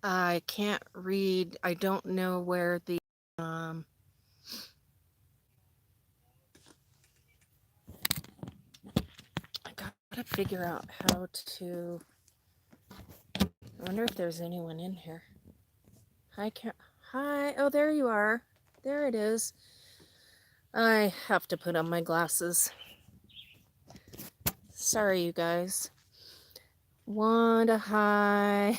I can't read. I don't know where the I gotta figure out how to. I wonder if there's anyone in here. Hi. Oh, there you are. There it is. I have to put on my glasses. Sorry, you guys. Wanda, hi.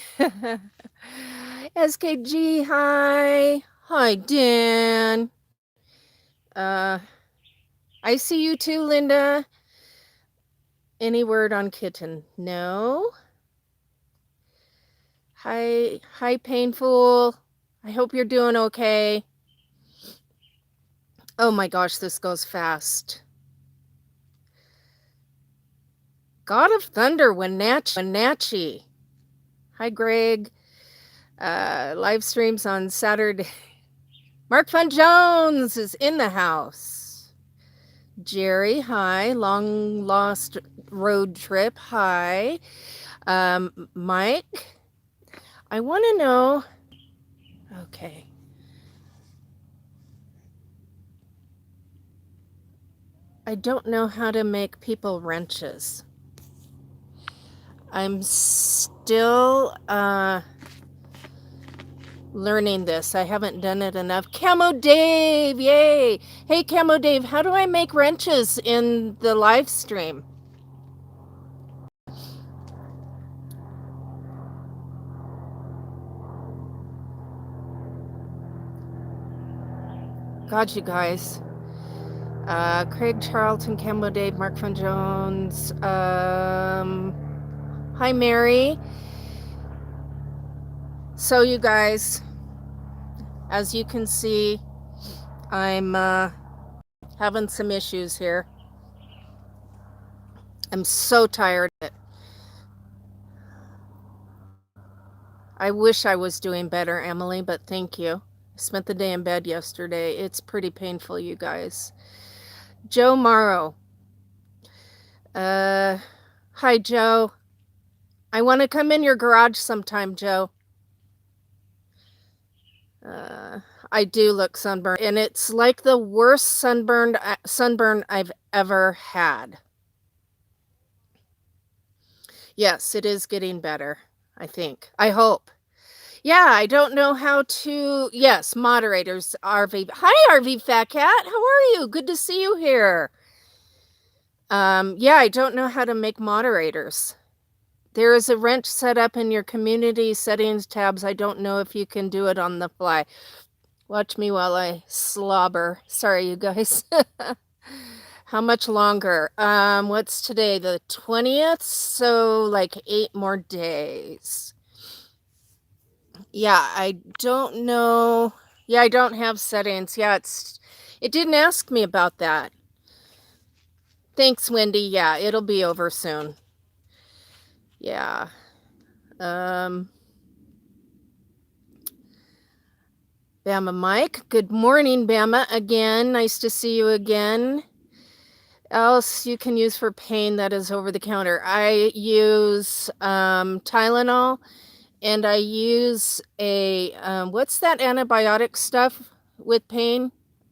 SKG, hi. Hi, Dan. Uh, I see you too, Linda. Any word on kitten? No. Hi, Painful. I hope you're doing okay. Oh my gosh, this goes fast. God of Thunder, Wenatchee. Hi, Greg. Live streams on Saturday. Mark Fun Jones is in the house. Jerry, hi. Long Lost Road Trip, hi. Mike, I want to know. Okay. I don't know how to make people wrenches. I'm still learning this. I haven't done it enough. Camo Dave, yay! Hey, Camo Dave, how do I make wrenches in the live stream? God, you guys. Craig Charlton, Camo Dave, Mark Fun Jones. Hi, Mary. So, you guys, as you can see, I'm having some issues here. I'm so tired of it. I wish I was doing better, Emily, but thank you. I spent the day in bed yesterday. It's pretty painful, you guys. Joe Morrow. Hi, Joe. I want to come in your garage sometime, Joe. I do look sunburned, and it's like the worst sunburn I've ever had. Yes, it is getting better, I think. I hope. Yeah, I don't know how to. Yes, moderators, RV. Hi, RV Fat Cat. How are you? Good to see you here. Yeah, I don't know how to make moderators. There is a wrench set up in your community settings tabs. I don't know if you can do it on the fly. Watch me while I slobber. Sorry, you guys. How much longer? What's today? The 20th? So like 8 more days. Yeah, I don't know. Yeah, I don't have settings. Yeah, it didn't ask me about that. Thanks, Wendy. Yeah, it'll be over soon. Yeah. Bama Mike. Good morning, Bama. Again, nice to see you again. Else you can use for pain that is over the counter. I use Tylenol, and I use a what's that antibiotic stuff with pain?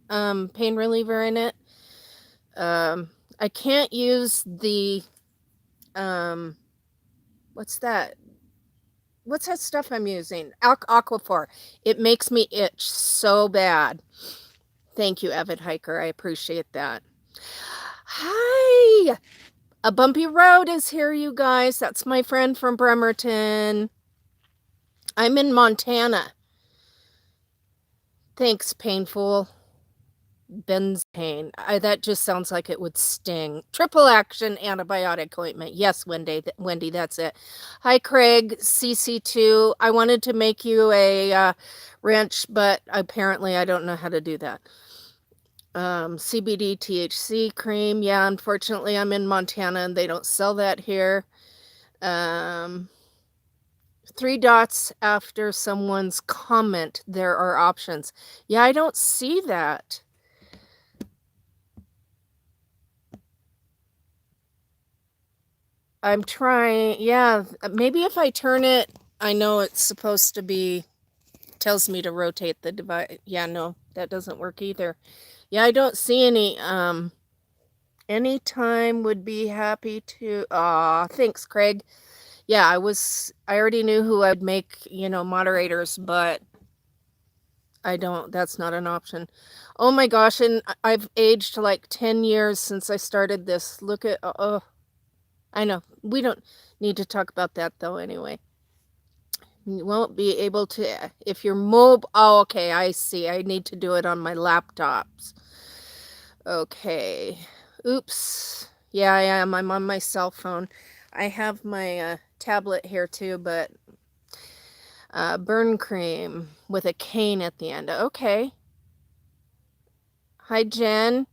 Pain reliever in it. I can't use the what's that? What's that stuff I'm using? Aquaphor. It makes me itch so bad. Thank you, Avid Hiker. I appreciate that. Hi! A bumpy road is here, you guys. That's my friend from Bremerton. I'm in Montana. Thanks, Painful. Benzapain. That just sounds like it would sting. Triple action antibiotic ointment. Yes, Wendy, that's it. Hi, Craig, CC2. I wanted to make you a wrench, but apparently I don't know how to do that. CBD THC cream. Yeah, unfortunately, I'm in Montana and they don't sell that here. 3 dots after someone's comment, there are options. Yeah, I don't see that. I'm trying. Yeah, maybe if I turn it I know it's supposed to be, tells me to rotate the device. Yeah, no, that doesn't work either. Yeah, I don't see any time would be happy to. Aw, thanks, Craig. Yeah, I already knew who I'd make, moderators, but that's not an option. Oh my gosh, and I've aged like 10 years since I started this. Look at, oh, I know. We don't need to talk about that though anyway. You won't be able to, if you're mobile. Oh, okay, I see. I need to do it on my laptops. Okay. Oops. Yeah, I am. I'm on my cell phone. I have my tablet here too, but burn cream with a cane at the end. Okay. Hi, Jen.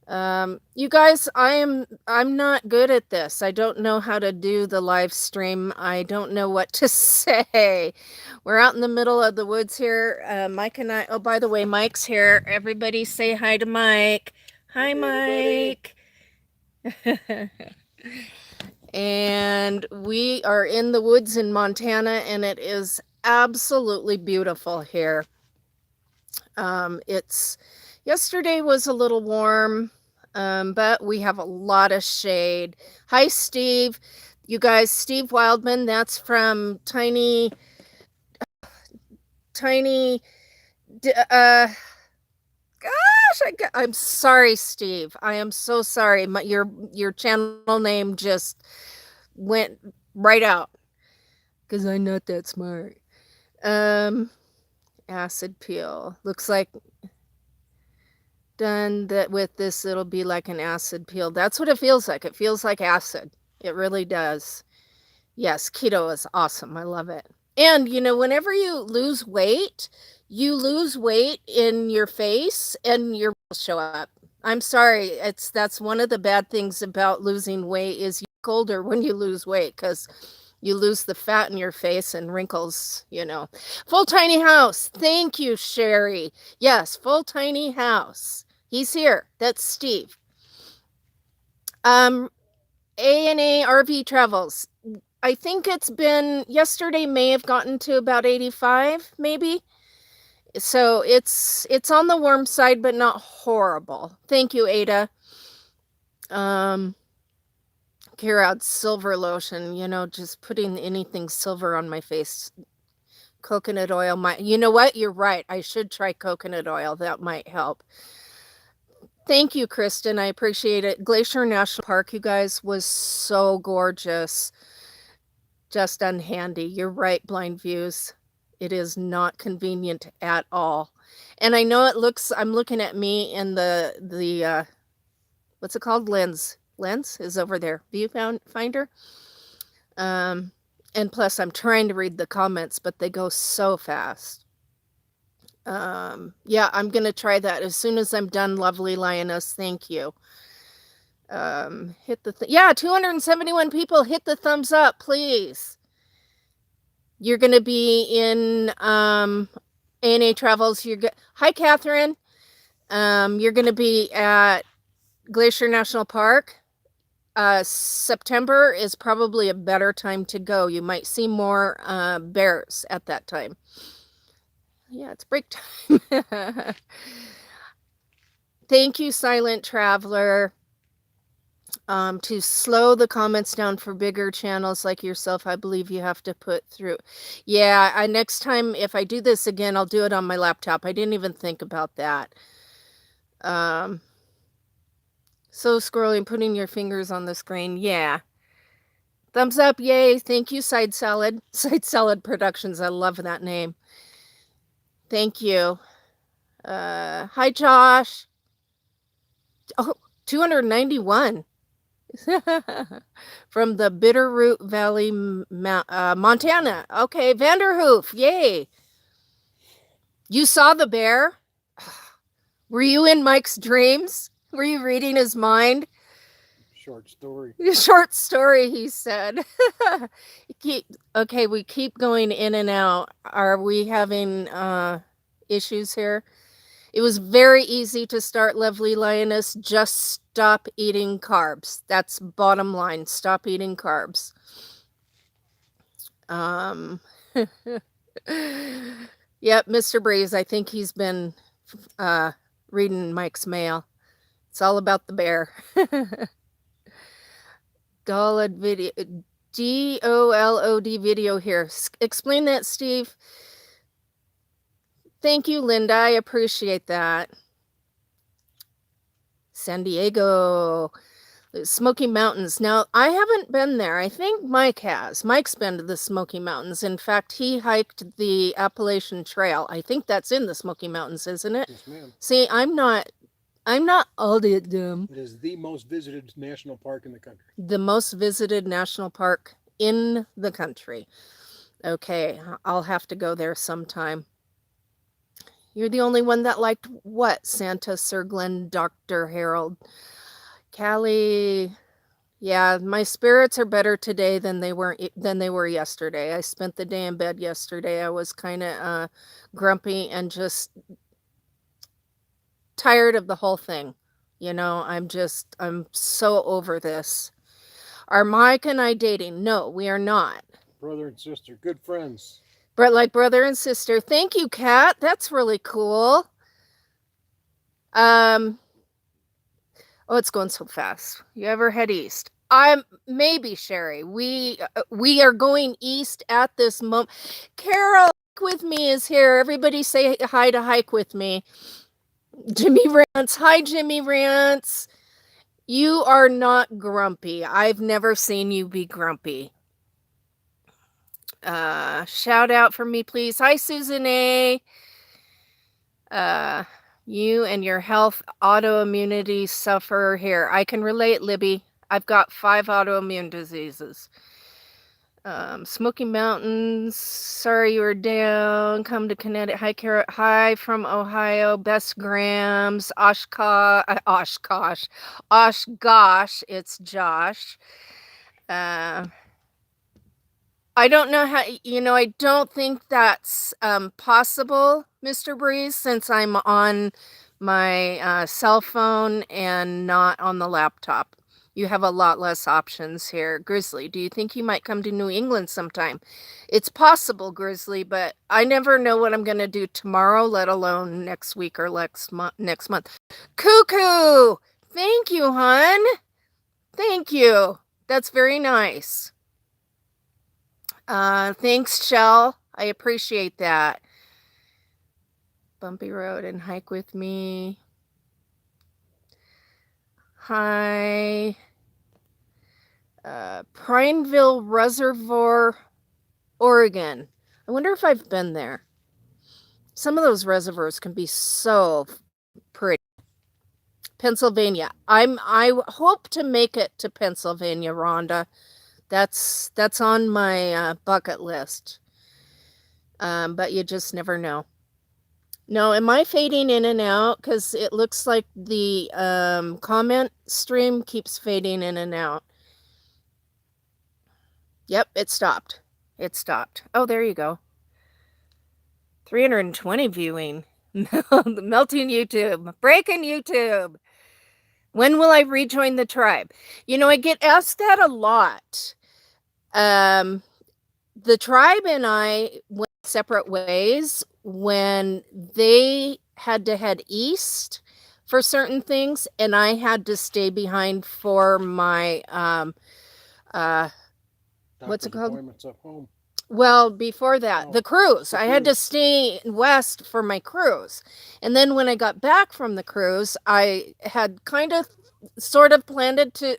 You guys, I'm not good at this. I don't know how to do the live stream. I don't know what to say. We're out in the middle of the woods here. Mike and I, oh, by the way, Mike's here. Everybody say hi to Mike. Hi, Mike. And we are in the woods in Montana, and it is absolutely beautiful here. Yesterday was a little warm, but we have a lot of shade. Hi, Steve. You guys, Steve Wildman, that's from Tiny, gosh, I'm sorry, Steve. I am so sorry. Your channel name just went right out because I'm not that smart. Acid peel. Looks like done that with this, it'll be like an acid peel. That's what it feels like. It feels like acid. It really does. Yes, keto is awesome. I love it. And whenever you lose weight in your face and your will show up. I'm sorry. That's one of the bad things about losing weight is you look older when you lose weight because you lose the fat in your face and wrinkles, Full tiny house. Thank you, Sherry. Yes, full tiny house. He's here. That's Steve. A&A RV Travels. I think it's been, yesterday may have gotten to about 85, maybe. So it's on the warm side, but not horrible. Thank you, Ada. Kara, silver lotion, just putting anything silver on my face. Coconut oil might, you know what? You're right. I should try coconut oil. That might help. Thank you, Kristen. I appreciate it. Glacier National Park, you guys, was so gorgeous. Just unhandy. You're right, Blind Views. It is not convenient at all. And I know I'm looking at me and the what's it called? Lens is over there. Viewfinder. And plus I'm trying to read the comments, but they go so fast. Yeah, I'm going to try that as soon as I'm done, lovely Lioness. Thank you. Hit the, 271 people, hit the thumbs up, please. You're going to be in, A&A Travels. Hi, Catherine. You're going to be at Glacier National Park. September is probably a better time to go. You might see more, bears at that time. Yeah, it's break time. Thank you, Silent Traveler. To slow the comments down for bigger channels like yourself, I believe you have to put through. Yeah, next time, if I do this again, I'll do it on my laptop. I didn't even think about that. So scrolling, putting your fingers on the screen. Yeah. Thumbs up, yay. Thank you, Side Salad. Side Salad Productions. I love that name. Thank you. Hi, Josh. Oh, 291. From the Bitterroot Valley, Montana. Okay, Vanderhoof. Yay. You saw the bear? Were you in Mike's dreams? Were you reading his mind? Short story. Short story, he said. Okay, we keep going in and out. Are we having issues here? It was very easy to start, lovely Lioness. Just stop eating carbs. That's bottom line. Stop eating carbs. Um, yep, Mr. Breeze, I think he's been reading Mike's mail. It's all about the bear. Dolod video, DOLOD video here. Explain that, Steve. Thank you, Linda. I appreciate that. San Diego, Smoky Mountains. Now, I haven't been there. I think Mike has. Mike's been to the Smoky Mountains. In fact, he hiked the Appalachian Trail. I think that's in the Smoky Mountains, isn't it? Yes, ma'am. See, I'm not all that dumb. It is the most visited national park in the country. The most visited national park in the country. Okay, I'll have to go there sometime. You're the only one that liked what? Santa, Sir Glenn, Dr. Harold. Callie, yeah, my spirits are better today than they were yesterday. I spent the day in bed yesterday. I was kind of grumpy and just tired of the whole thing. You know, I'm so over this. Are Mike and I dating? No, we are not. Brother and sister, good friends. But like brother and sister. Thank you, Kat. That's really cool. Oh, it's going so fast. You ever head east? Maybe, Sherry. We are going east at this moment. Carol with me is here. Everybody say hi to Hike with me. Jimmy Rants. Hi, Jimmy Rants. You are not grumpy. I've never seen you be grumpy. Shout out for me, please. Hi, Susan A. You and your health autoimmunity suffer here. I can relate, Libby. I've got 5 autoimmune diseases. Smoky Mountains. Sorry you were down. Come to Connecticut. Hi, hi from Ohio. Best Grams. Oshkosh. It's Josh. I don't know how, I don't think that's possible, Mr. Breeze, since I'm on my cell phone and not on the laptop. You have a lot less options here. Grizzly, do you think you might come to New England sometime? It's possible, Grizzly, but I never know what I'm going to do tomorrow, let alone next week or next month. Cuckoo! Thank you, hon. Thank you. That's very nice. Thanks, Shell. I appreciate that. Bumpy road and hike with me. Hi. Prineville Reservoir, Oregon. I wonder if I've been there. Some of those reservoirs can be so pretty. Pennsylvania. I hope to make it to Pennsylvania, Rhonda. That's on my bucket list. But you just never know. No, am I fading in and out? Because it looks like the comment stream keeps fading in and out. Yep, it stopped. It stopped. Oh, there you go. 320 viewing. Melting YouTube. Breaking YouTube. When will I rejoin the tribe? I get asked that a lot. The tribe and I went separate ways when they had to head east for certain things, and I had to stay behind for my what's it called? Appointments at home. Well, before that, the cruise. I had to stay west for my cruise. And then when I got back from the cruise, I had kind of sort of planned to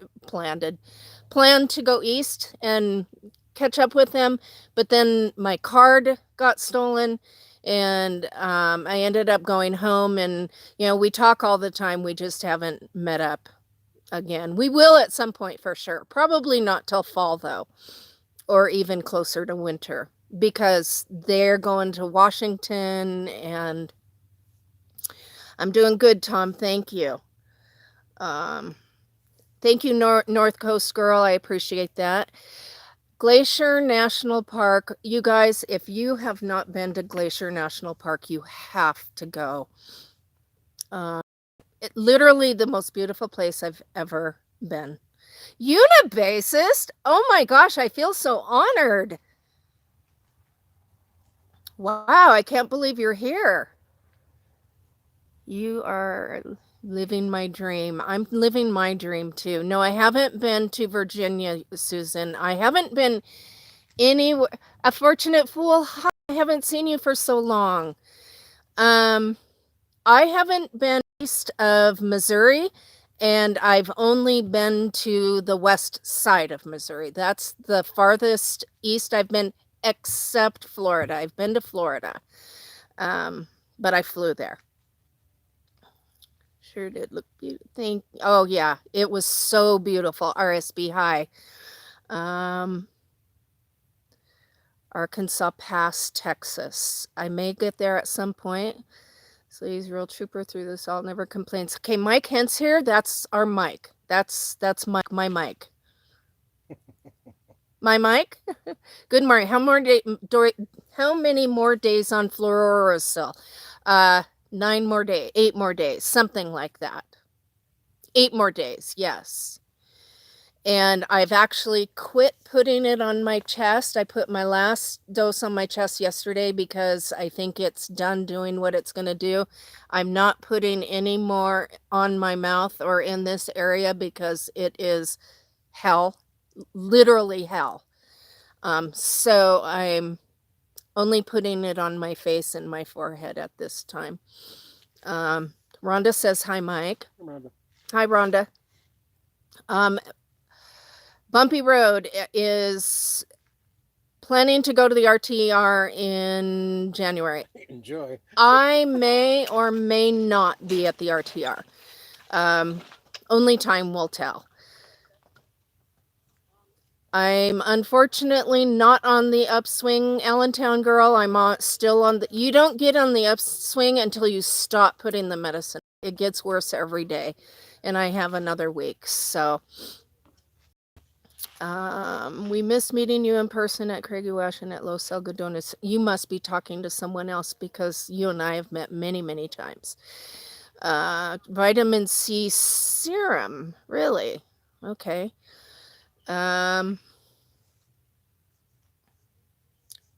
go east and catch up with them. But then my card got stolen and I ended up going home. And, we talk all the time. We just haven't met up again. We will at some point for sure. Probably not till fall, though. Or even closer to winter, because they're going to Washington, and I'm doing good, Tom. Thank you. Thank you, North Coast Girl. I appreciate that. Glacier National Park. You guys, if you have not been to Glacier National Park, you have to go. Literally the most beautiful place I've ever been. Unibasist? Oh my gosh, I feel so honored. Wow, I can't believe you're here. You are living my dream. I'm living my dream too. No, I haven't been to Virginia, Susan. I haven't been anywhere. A fortunate fool. Hi, I haven't seen you for so long. I haven't been east of Missouri, and I've only been to the west side of Missouri. That's the farthest east I've been, except Florida. I've been to Florida, but I flew there. Sure did look beautiful. Oh yeah, it was so beautiful. RSB High, Arkansas Pass, Texas. I may get there at some point. So he's a real trooper through this all, never complains. Okay, Mike Hens here. That's our Mike. That's my Mike. My Mike. Good morning. How many more days on fluorosil? 9 more days, 8 more days, something like that. 8 more days, yes. And I've actually quit putting it on my chest. I put my last dose on my chest yesterday because I think it's done doing what it's going to do. I'm not putting any more on my mouth or in this area because it is hell, literally hell. So I'm only putting it on my face and my forehead at this time. Rhonda says, hi, Mike. Rhonda. Hi, Rhonda. Bumpy Road is planning to go to the RTR in January. Enjoy. I may or may not be at the RTR. Only time will tell. I'm unfortunately not on the upswing, Allentown girl. I'm still on the... You don't get on the upswing until you stop putting the medicine. It gets worse every day. And I have another week, so... we missed meeting you in person at Craigie Wash and at Los Algodones. You must be talking to someone else because you and I have met many, many times. Vitamin C serum, really? Okay.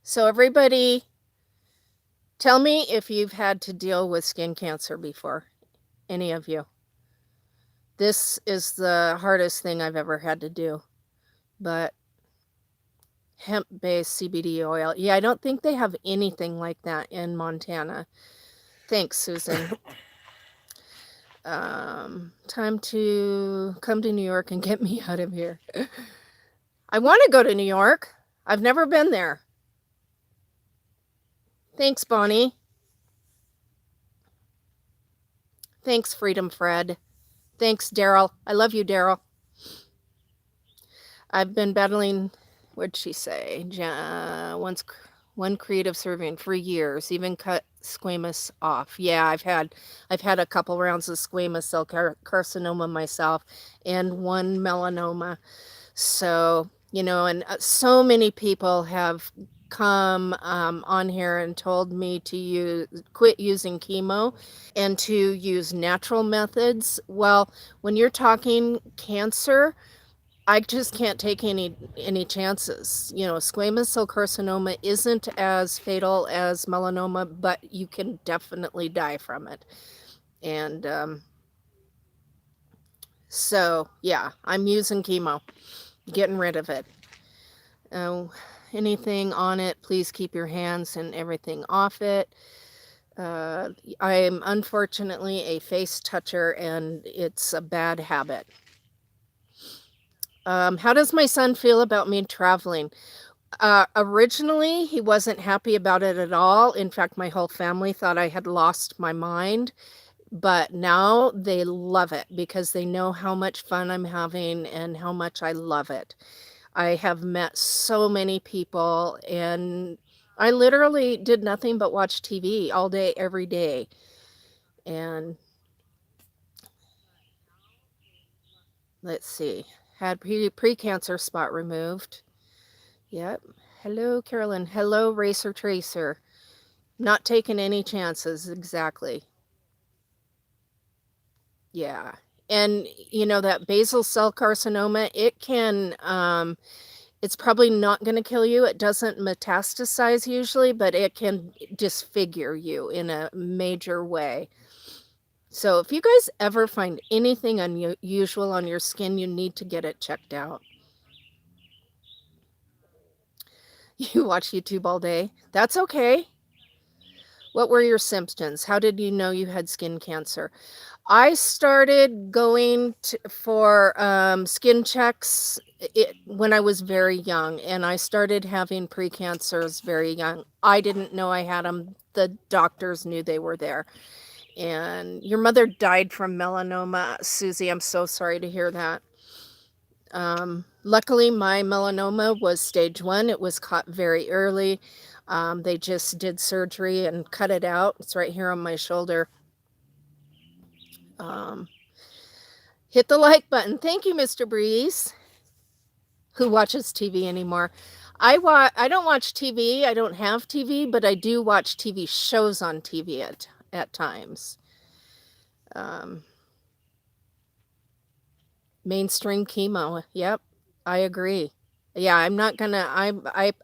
So everybody, tell me if you've had to deal with skin cancer before, any of you. This is the hardest thing I've ever had to do. But hemp-based CBD oil. Yeah, I don't think they have anything like that in Montana. Thanks, Susan. Time to come to New York and get me out of here. I want to go to New York. I've never been there. Thanks, Bonnie. Thanks, Freedom Fred. Thanks, Daryl. I love you, Daryl. I've been battling, what'd she say? One creative serving for years, even cut squamous off. Yeah, I've had a couple rounds of squamous cell carcinoma myself and one melanoma. So, and so many people have come on here and told me to quit using chemo and to use natural methods. Well, when you're talking cancer, I just can't take any chances. Squamous cell carcinoma isn't as fatal as melanoma, but you can definitely die from it. And so, yeah, I'm using chemo, getting rid of it. Anything on it, please keep your hands and everything off it. I'm unfortunately a face toucher, and it's a bad habit. How does my son feel about me traveling? Originally, he wasn't happy about it at all. In fact, my whole family thought I had lost my mind. But now they love it because they know how much fun I'm having and how much I love it. I have met so many people, and I literally did nothing but watch TV all day, every day. And let's see, had pre-cancer spot removed. Yep. Hello, Carolyn. Hello, Racer Tracer. Not taking any chances, exactly. Yeah. And, that basal cell carcinoma, it can It's probably not going to kill you. It doesn't metastasize usually, but it can disfigure you in a major way. So if you guys ever find anything unusual on your skin, you need to get it checked out. You watch YouTube all day. That's okay. What were your symptoms? How did you know you had skin cancer? I started going for skin checks when I was very young, and I started having precancers very young. I didn't know I had them. The doctors knew they were there. And your mother died from melanoma, Susie. I'm so sorry to hear that. Luckily, my melanoma was stage 1. It was caught very early. They just did surgery and cut it out. It's right here on my shoulder. Hit the like button. Thank you, Mr. Breeze, who watches TV anymore. I don't watch TV. I don't have TV, but I do watch TV shows on TV at times. Mainstream chemo. Yep, I agree. Yeah, I'm not gonna.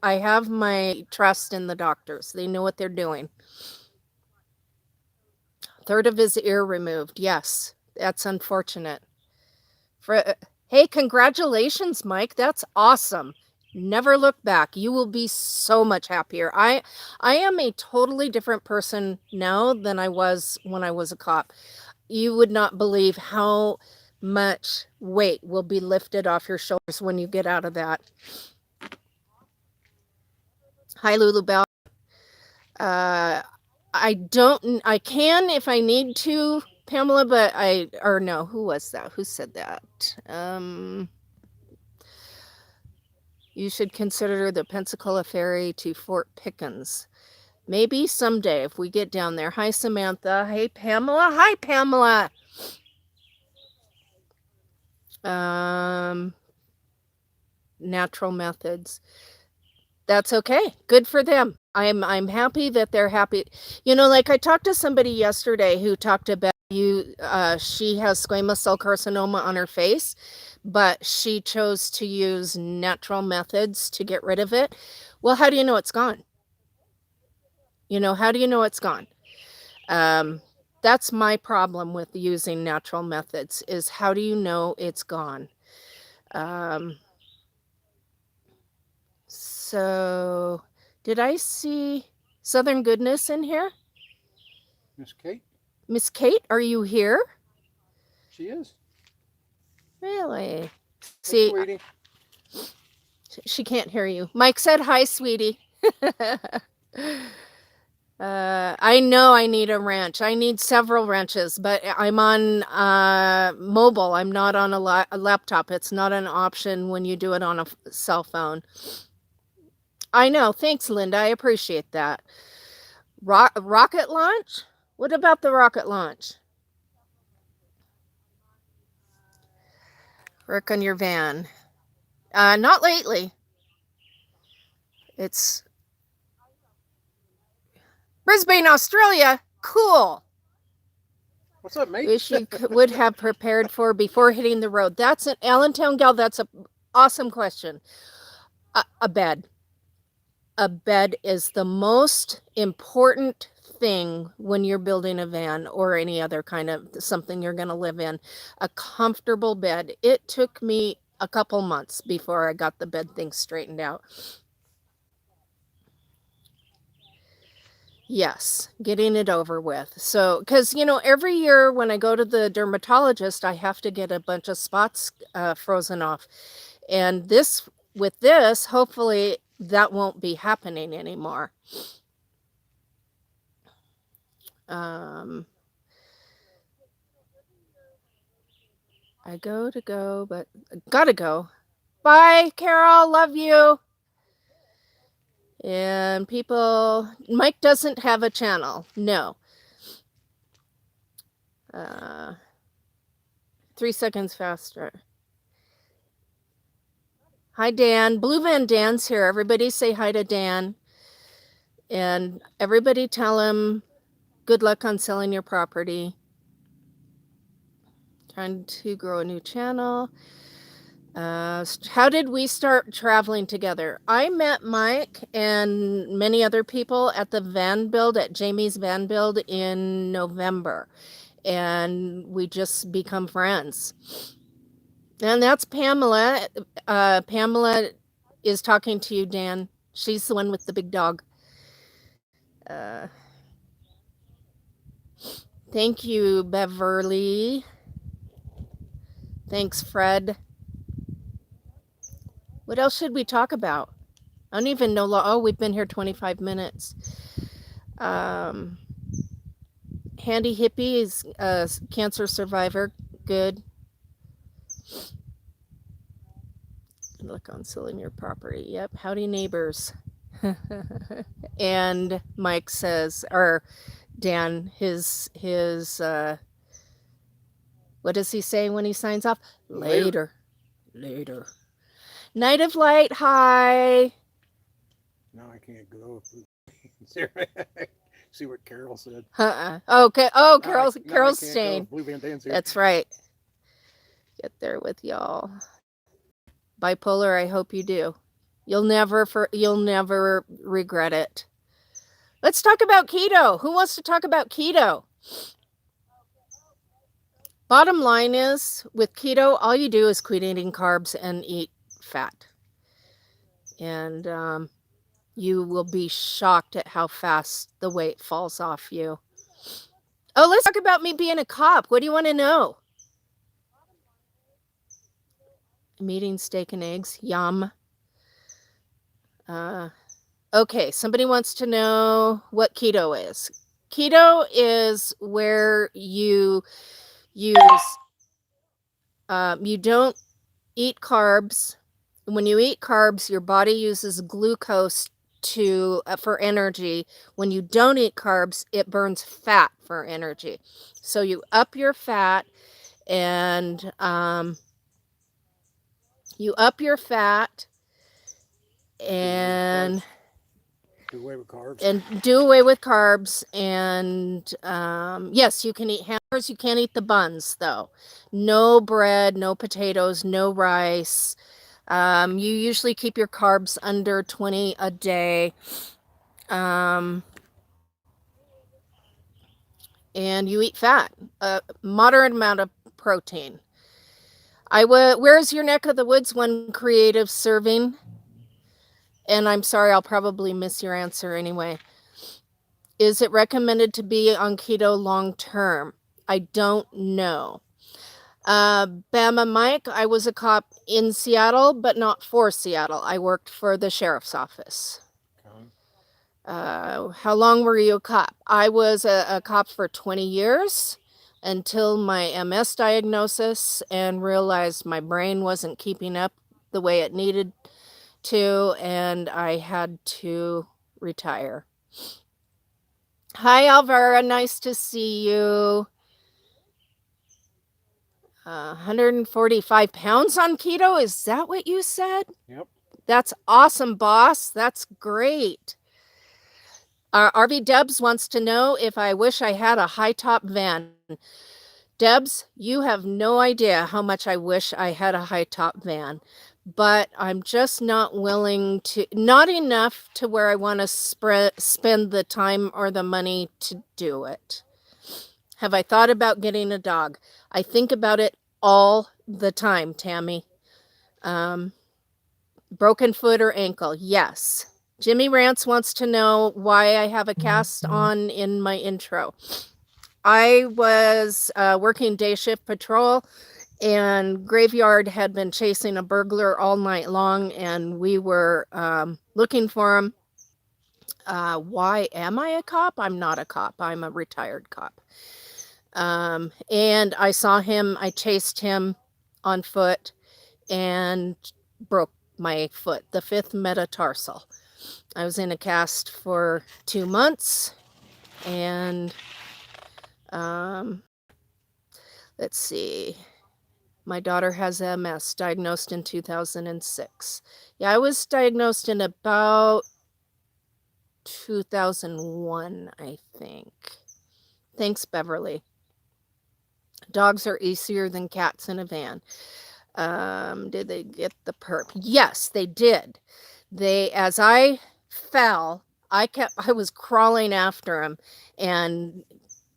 I have my trust in the doctors. They know what they're doing. Third of his ear removed. Yes, that's unfortunate. Hey, congratulations, Mike. That's awesome. Never look back. You will be so much happier. I am a totally different person now than I was when I was a cop. You would not believe how much weight will be lifted off your shoulders when you get out of that. Hi, Lulu Bell. I can if I need to, Pamela, but who was that? Who said that? You should consider the Pensacola Ferry to Fort Pickens. Maybe someday if we get down there. Hi, Samantha. Hey, Pamela. Hi, Pamela. Natural methods. That's okay. Good for them. I'm happy that they're happy. You know, like I talked to somebody yesterday who talked about she has squamous cell carcinoma on her face, but she chose to use natural methods to get rid of it. Well, how do you know it's gone? You know, how do you know it's gone? That's my problem with using natural methods is how do you know it's gone? So did I see Southern Goodness in here? Miss Kate? Miss Kate, are you here? She is. Really? See, sweetie. She can't hear you. Mike said hi, sweetie. I know I need a wrench. I need several wrenches, but I'm on mobile. I'm not on a laptop. It's not an option when you do it on a cell phone. I know. Thanks, Linda. I appreciate that. Rocket launch? What about the rocket launch? Work on your van. Not lately. It's Brisbane, Australia. Cool. What's up, mate? Wish you would have prepared for before hitting the road. That's an Allentown gal. That's an awesome question. A bed. A bed is the most important thing when you're building a van or any other kind of something you're going to live in. A comfortable bed. It took me a couple months before I got the bed thing straightened out. Yes, getting it over with. So, because, you know, every year when I go to the dermatologist, I have to get a bunch of spots frozen off. And with this, hopefully that won't be happening anymore. I go, but gotta go. Bye, Carol. Love you. And people, Mike doesn't have a channel. No. 3 seconds faster. Hi, Dan. Blue Van Dan's here. Everybody say hi to Dan. And everybody tell him good luck on selling your property. Trying to grow a new channel. How did we start traveling together? I met Mike and many other people at the van build, at Jamie's van build in November. And we just become friends. And that's Pamela. Pamela is talking to you, Dan. She's the one with the big dog. Uh, thank you, Beverly. Thanks, Fred. What else should we talk about? I don't even know. Oh, we've been here 25 minutes. Handy Hippie is a cancer survivor. Good. Look on selling your property. Yep. Howdy, neighbors. And Mike says, or Dan, his what does he say when he signs off? Later. Night of Light, hi. No, I can't go. See what Carol said. Okay. Oh, Carol's staying. Blue bandana's here. That's right. Get there with y'all. Bipolar, I hope you do. You'll never regret it. Let's talk about keto. Who wants to talk about keto? Bottom line is, with keto, all you do is quit eating carbs and eat fat. And you will be shocked at how fast the weight falls off you. Oh, let's talk about me being a cop. What do you want to know? I'm eating steak and eggs. Yum. Okay, somebody wants to know what keto is. Keto is where you use, you don't eat carbs. When you eat carbs, your body uses glucose for energy. When you don't eat carbs, it burns fat for energy. So you up your fat and and do away with carbs. And yes, you can eat hamburgers. You can't eat the buns though. No bread, no potatoes, no rice. You usually keep your carbs under 20 a day. And you eat fat, a moderate amount of protein. Where's your neck of the woods one creative serving? And I'm sorry, I'll probably miss your answer anyway. Is it recommended to be on keto long term? I don't know. Bama Mike, I was a cop in Seattle, but not for Seattle. I worked for the sheriff's office. How long were you a cop? I was a cop for 20 years until my MS diagnosis and realized my brain wasn't keeping up the way it needed to, and I had to retire. Hi, Alvara. Nice to see you. 145 pounds on keto. Is that what you said? Yep. That's awesome, boss. That's great. RV Debs wants to know if I wish I had a high top van. Debs, you have no idea how much I wish I had a high top van, but I'm just not enough to where I want to spend the time or the money to do it. Have I thought about getting a dog? I think about it all the time, Tammy. Broken foot or ankle? Yes. Jimmy Rance wants to know why I have a cast on in my intro. I was working day shift patrol, and Graveyard had been chasing a burglar all night long, and we were looking for him. Why am I a cop? I'm not a cop. I'm a retired cop. And I saw him. I chased him on foot and broke my foot, the 5th metatarsal. I was in a cast for 2 months, and let's see. My daughter has MS, diagnosed in 2006. Yeah, I was diagnosed in about 2001, I think. Thanks, Beverly. Dogs are easier than cats in a van. Did they get the perp? Yes, they did. As I fell, I was crawling after him, and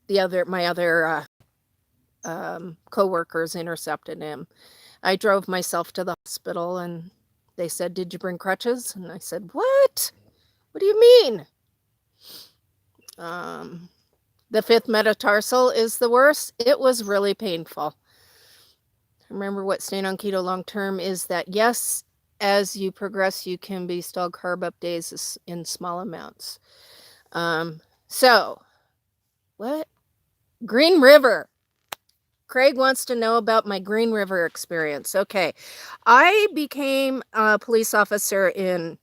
my other co-workers intercepted him. I drove myself to the hospital, and they said, "Did you bring crutches?" And I said, "What? What do you mean?" The 5th metatarsal is the worst. It was really painful. Remember, what staying on keto long term is that, yes, as you progress, you can be stalled carb up days in small amounts. So, what? Green River. Craig wants to know about my Green River experience. Okay. I became a police officer in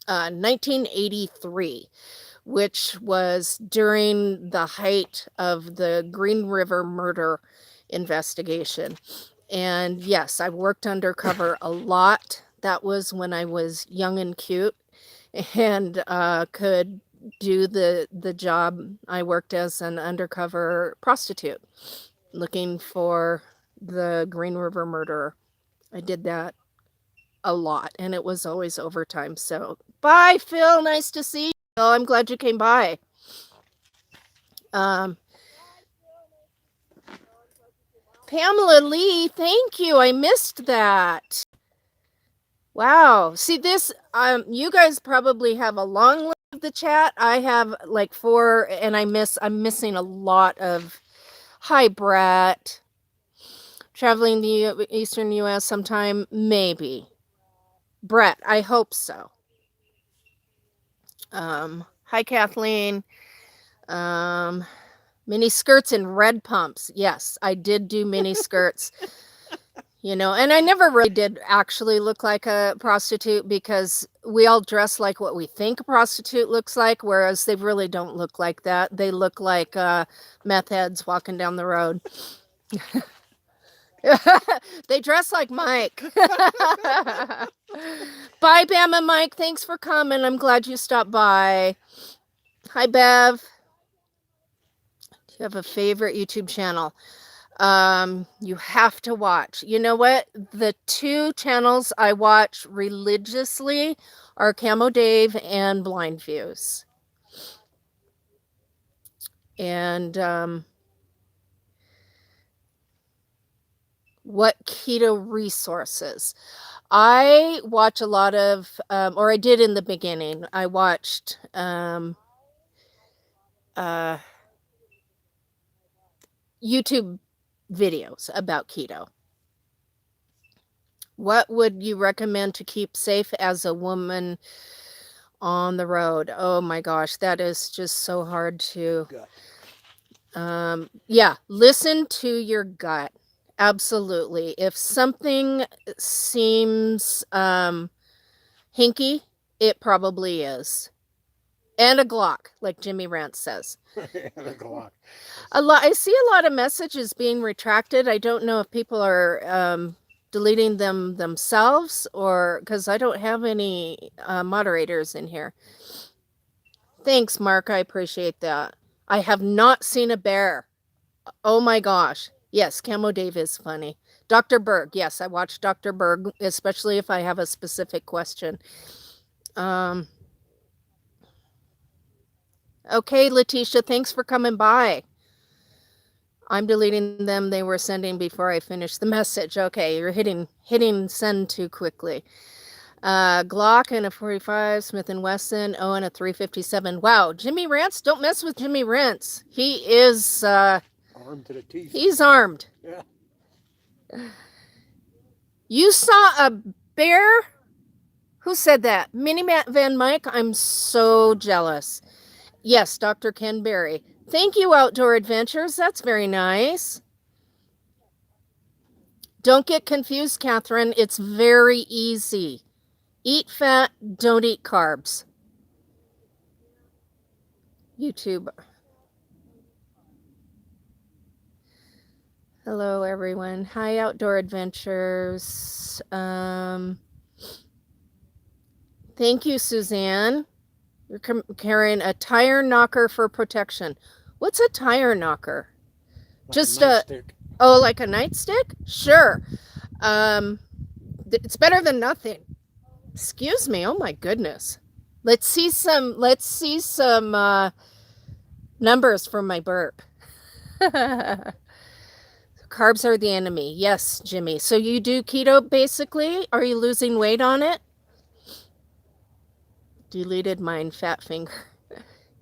1983, which was during the height of the Green River murder investigation. And yes, I worked undercover a lot. That was when I was young and cute and could do the job. I worked as an undercover prostitute looking for the Green River murderer. I did that a lot, and it was always overtime. So, bye, Phil. Nice to see you. Phil, I'm glad you came by. Pamela Lee, thank you. I missed that. Wow. See this, you guys probably have a long list of the chat. I have like 4, and I'm missing a lot of, hi, Brett. Traveling the Eastern U.S. sometime, maybe. Brett, I hope so. Hi, Kathleen. Mini skirts and red pumps. Yes, I did do mini skirts. And I never really did actually look like a prostitute, because we all dress like what we think a prostitute looks like, whereas they really don't look like that. They look like meth heads walking down the road. They dress like Mike. Bye, Bam and Mike. Thanks for coming. I'm glad you stopped by. Hi, Bev. Do you have a favorite YouTube channel? You have to watch. You know what? The 2 channels I watch religiously are Camo Dave and Blind Views. And what keto resources? I watch a lot of, or I did in the beginning, I watched YouTube videos about keto. What would you recommend to keep safe as a woman on the road? Oh my gosh, that is just so hard to. Yeah, listen to your gut. Absolutely. If something seems hinky, it probably is. And a Glock, like Jimmy Rance says. And a Glock. I see a lot of messages being retracted. I don't know if people are deleting them themselves, or because I don't have any moderators in here. Thanks, Mark. I appreciate that. I have not seen a bear. Oh my gosh. Yes, Camo Dave is funny. Dr. Berg. Yes, I watch Dr. Berg, especially if I have a specific question. Okay, Letitia, thanks for coming by. I'm deleting them. They were sending before I finished the message. Okay, you're hitting send too quickly. Glock and a 45, Smith & Wesson, oh, and a 357. Wow, Jimmy Rance, don't mess with Jimmy Rance. He is armed to the teeth. He's armed. Yeah. You saw a bear? Who said that? Mini Van Mike, I'm so jealous. Yes, Dr. Ken Berry. Thank you, Outdoor Adventures. That's very nice. Don't get confused, Catherine. It's very easy. Eat fat, don't eat carbs. YouTube. Hello, everyone. Hi, Outdoor Adventures. Thank you, Suzanne. You're carrying a tire knocker for protection. What's a tire knocker? Like Just a nightstick. Oh, like a nightstick? Sure. Um, it's better than nothing. Excuse me. Oh my goodness. Let's see some numbers from my burp. Carbs are the enemy. Yes, Jimmy. So you do keto basically? Are you losing weight on it? Deleted mine, fat finger.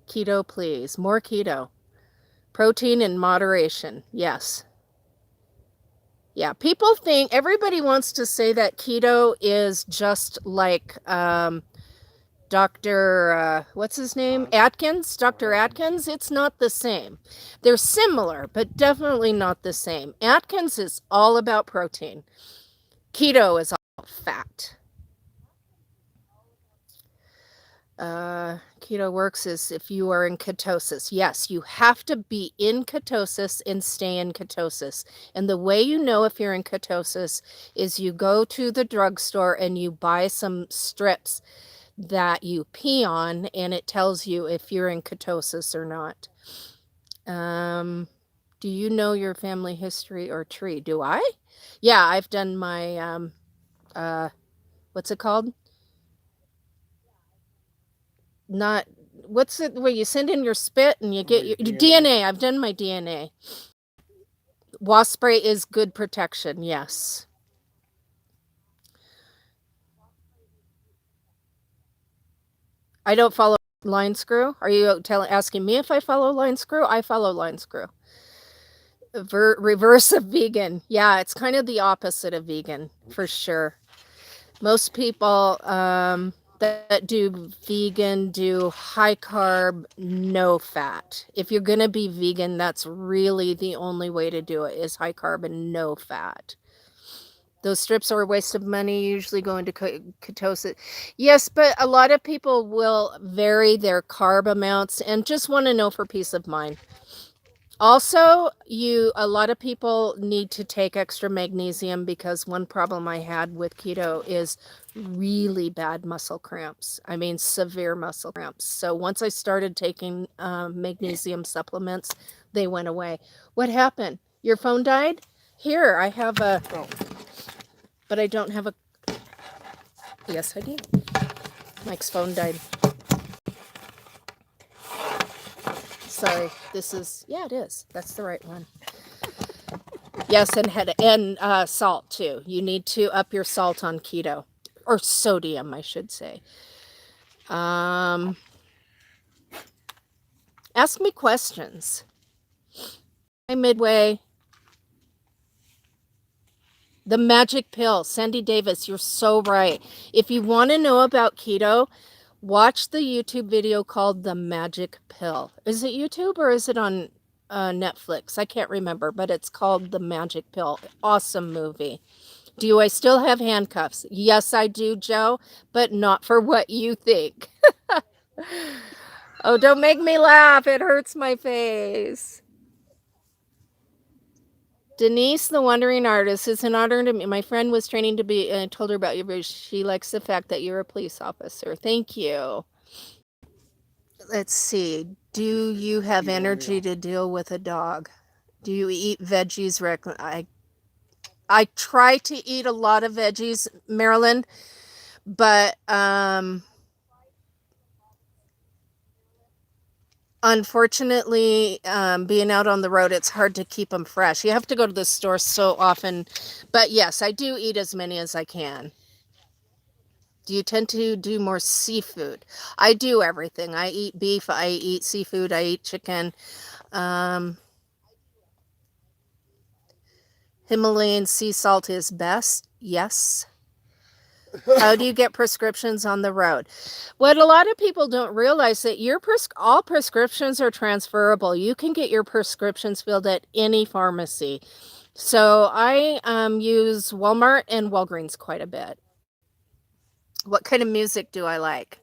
Keto, please. More keto. Protein in moderation. Yes. Yeah, people think, everybody wants to say that keto is just like Dr. What's his name? Atkins? Dr. Atkins? It's not the same. They're similar, but definitely not the same. Atkins is all about protein. Keto is all fat. Keto works is if you are in ketosis. Yes, you have to be in ketosis and stay in ketosis. And the way you know if you're in ketosis is you go to the drugstore and you buy some strips that you pee on, and it tells you if you're in ketosis or not. Do you know your family history or tree? Do I? Yeah, I've done my what's it called? Not what's it where you send in your spit and you get your DNA. I've done my DNA. Wasp spray is good protection, yes. I don't follow line screw. Are you asking me if I follow line screw? I follow line screw. Reverse of vegan. Yeah, it's kind of the opposite of vegan for sure. Most people that do vegan do high carb, no fat. If you're going to be vegan, that's really the only way to do it is high carb and no fat. Those strips are a waste of money, usually go into ketosis. Yes, but a lot of people will vary their carb amounts and just want to know for peace of mind. Also, a lot of people need to take extra magnesium because one problem I had with keto is really bad muscle cramps. I mean, severe muscle cramps. So once I started taking magnesium supplements, they went away. What happened? Your phone died? Here, I have a, but I don't have a, yes, I do. Mike's phone died. Sorry, this is, yeah, it is. That's the right one. Yes, and salt too. You need to up your salt on keto, or sodium, I should say. Ask me questions. Hi, Midway. The magic pill, Sandy Davis, you're so right. If you want to know about keto, watch the YouTube video called The Magic Pill. Is it YouTube or is it on Netflix? I can't remember, but it's called The Magic Pill. Awesome movie. Do I still have handcuffs? Yes, I do, Joe, but not for what you think. Oh, don't make me laugh. It hurts my face. Denise, the Wandering Artist, is an honor to me. My friend was training to be, and I told her about you, but she likes the fact that you're a police officer. Thank you. Let's see. Do you have energy to deal with a dog? Do you eat veggies regularly? I try to eat a lot of veggies, Marilyn, but unfortunately, being out on the road, it's hard to keep them fresh. You have to go to the store so often. But yes, I do eat as many as I can. Do you tend to do more seafood? I do everything. I eat beef, I eat seafood, I eat chicken. Himalayan sea salt is best. Yes. How do you get prescriptions on the road? What a lot of people don't realize that all prescriptions are transferable. You can get your prescriptions filled at any pharmacy. So I use Walmart and Walgreens quite a bit. What kind of music do I like?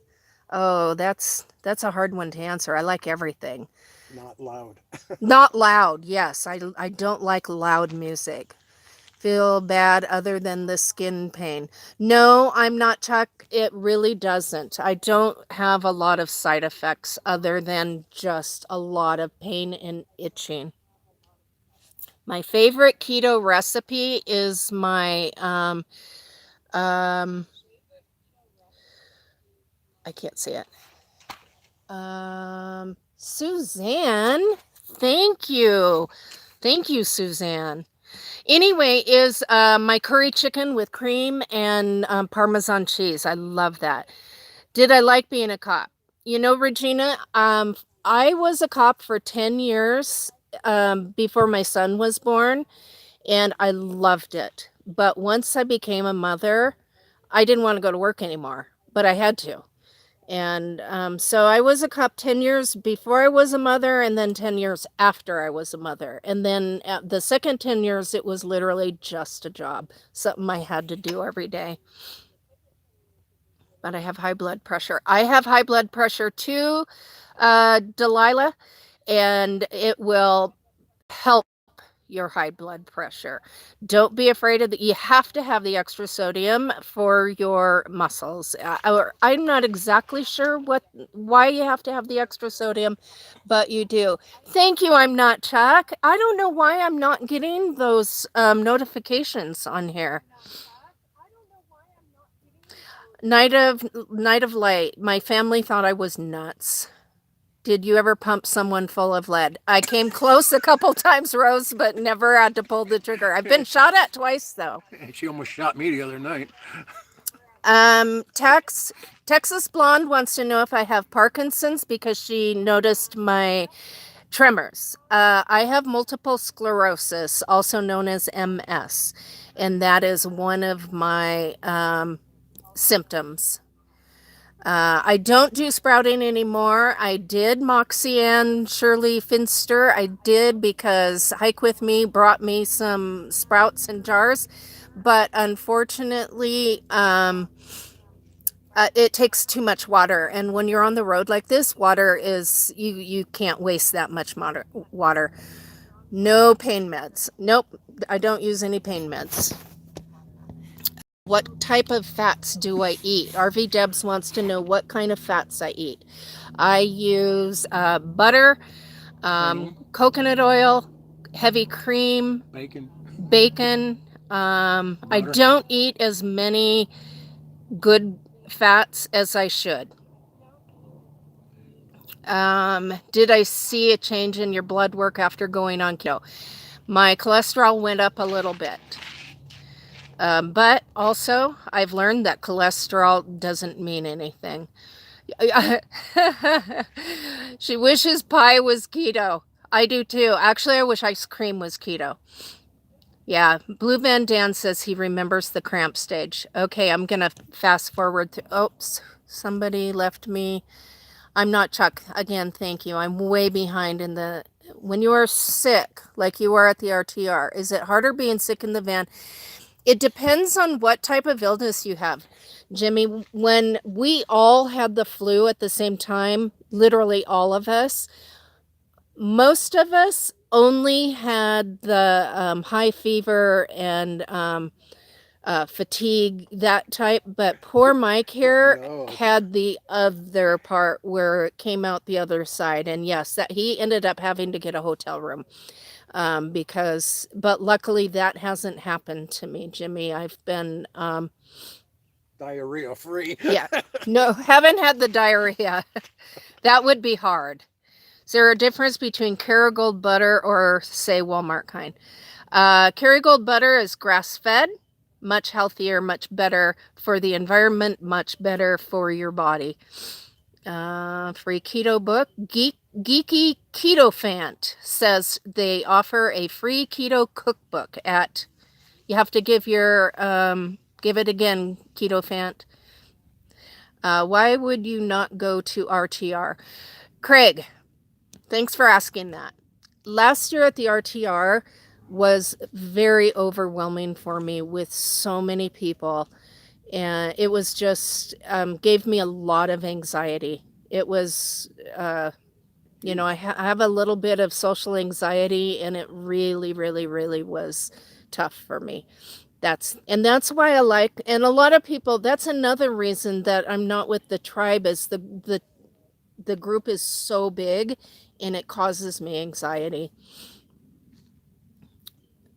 Oh, that's a hard one to answer. I like everything. Not loud. Not loud. Yes, I don't like loud music. Feel bad other than the skin pain? No, I'm not, Chuck. It really doesn't. I don't have a lot of side effects other than just a lot of pain and itching. My favorite keto recipe is my um I can't say it. Suzanne, thank you. Thank you, Suzanne. Anyway, is my curry chicken with cream and Parmesan cheese. I love that. Did I like being a cop? You know, Regina, I was a cop for 10 years before my son was born, and I loved it. But once I became a mother, I didn't want to go to work anymore, but I had to. And so I was a cop 10 years before I was a mother, and then 10 years after I was a mother. And then at the second 10 years, it was literally just a job, something I had to do every day. But I have high blood pressure. I have high blood pressure too, Delilah, and it will help your high blood pressure. Don't be afraid of you have to have the extra sodium for your muscles. I'm not exactly sure why you have to have the extra sodium, but you do. Thank you. I'm not Chuck. I don't know why I'm not getting those notifications on here. Night of Light. My family thought I was nuts. Did you ever pump someone full of lead? I came close a couple times, Rose, but never had to pull the trigger. I've been shot at twice, though. She almost shot me the other night. Texas Blonde wants to know if I have Parkinson's because she noticed my tremors. I have multiple sclerosis, also known as MS, and that is one of my symptoms. I don't do sprouting anymore. I did Moxie Ann Shirley Finster. I did because Hike With Me brought me some sprouts in jars. But unfortunately, it takes too much water. And when you're on the road like this, water is, you can't waste that much water. No pain meds. Nope, I don't use any pain meds. What type of fats do I eat? RV Debs wants to know what kind of fats I eat. I use butter, coconut oil, heavy cream, bacon. I don't eat as many good fats as I should. Did I see a change in your blood work after going on keto? My cholesterol went up a little bit. But also, I've learned that cholesterol doesn't mean anything. She wishes pie was keto. I do too. Actually, I wish ice cream was keto. Yeah, Blue Van Dan says he remembers the cramp stage. Okay, I'm going to fast forward to, oops, somebody left me. I'm not Chuck. Again, thank you. I'm way behind in when you are sick, like you are at the RTR, is it harder being sick in the van? It depends on what type of illness you have. Jimmy, when we all had the flu at the same time, literally all of us, most of us only had the high fever and fatigue, that type. But poor Mike here had the other part where it came out the other side. And yes, that he ended up having to get a hotel room. But luckily that hasn't happened to me, Jimmy. I've been diarrhea free. Yeah, no, haven't had the diarrhea. That would be hard. Is there a difference between Kerrygold butter or, say, Walmart kind? Kerrygold butter is grass-fed, much healthier, much better for the environment, much better for your body. Free keto book. Geeky Keto Fant says they offer a free keto cookbook at, you have to give it again, Keto Fant. Why would you not go to RTR? Craig, thanks for asking that. Last year at the RTR was very overwhelming for me with so many people. And it was just, gave me a lot of anxiety. It was, I have a little bit of social anxiety, and it really, really, really was tough for me. That's why I like, and a lot of people, that's another reason that I'm not with the tribe, is the group is so big and it causes me anxiety.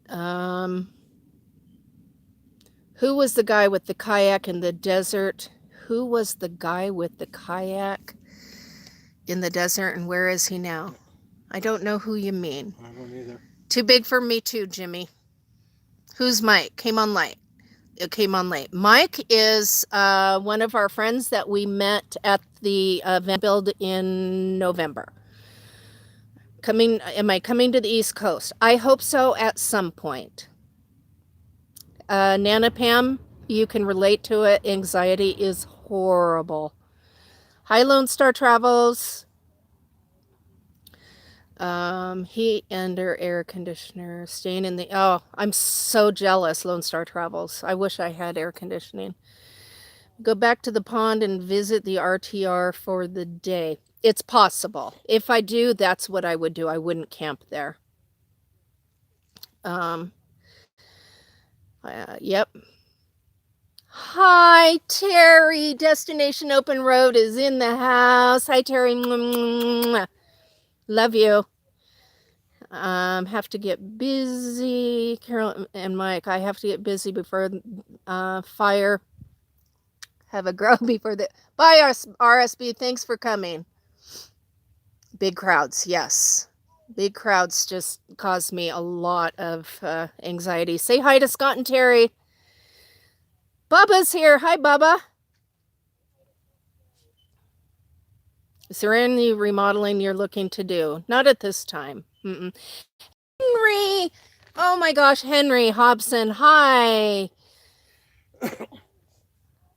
Um, who was the guy with the kayak in the desert? Who was the guy with the kayak in the desert, and where is he now? I don't know who you mean. I don't either. Too big for me too, Jimmy. Who's Mike? Came on late. It came on late. Mike is one of our friends that we met at the event build in November. Am I coming to the East Coast? I hope so at some point. Nana Pam, you can relate to it. Anxiety is horrible. Hi, Lone Star Travels. Heat and air conditioner. Staying in the... Oh, I'm so jealous, Lone Star Travels. I wish I had air conditioning. Go back to the pond and visit the RTR for the day. It's possible. If I do, that's what I would do. I wouldn't camp there. Yep. Hi, Terry. Destination Open Road is in the house. Hi, Terry. Love you. Have to get busy. Carolyn and Mike, I have to get busy before fire. Have a grow before the... Bye, RSB. Thanks for coming. Big crowds, yes. Big crowds just cause me a lot of anxiety. Say hi to Scott and Terry. Bubba's here. Hi, Bubba. Is there any remodeling you're looking to do? Not at this time. Henry! Oh my gosh, Henry Hobson. Hi.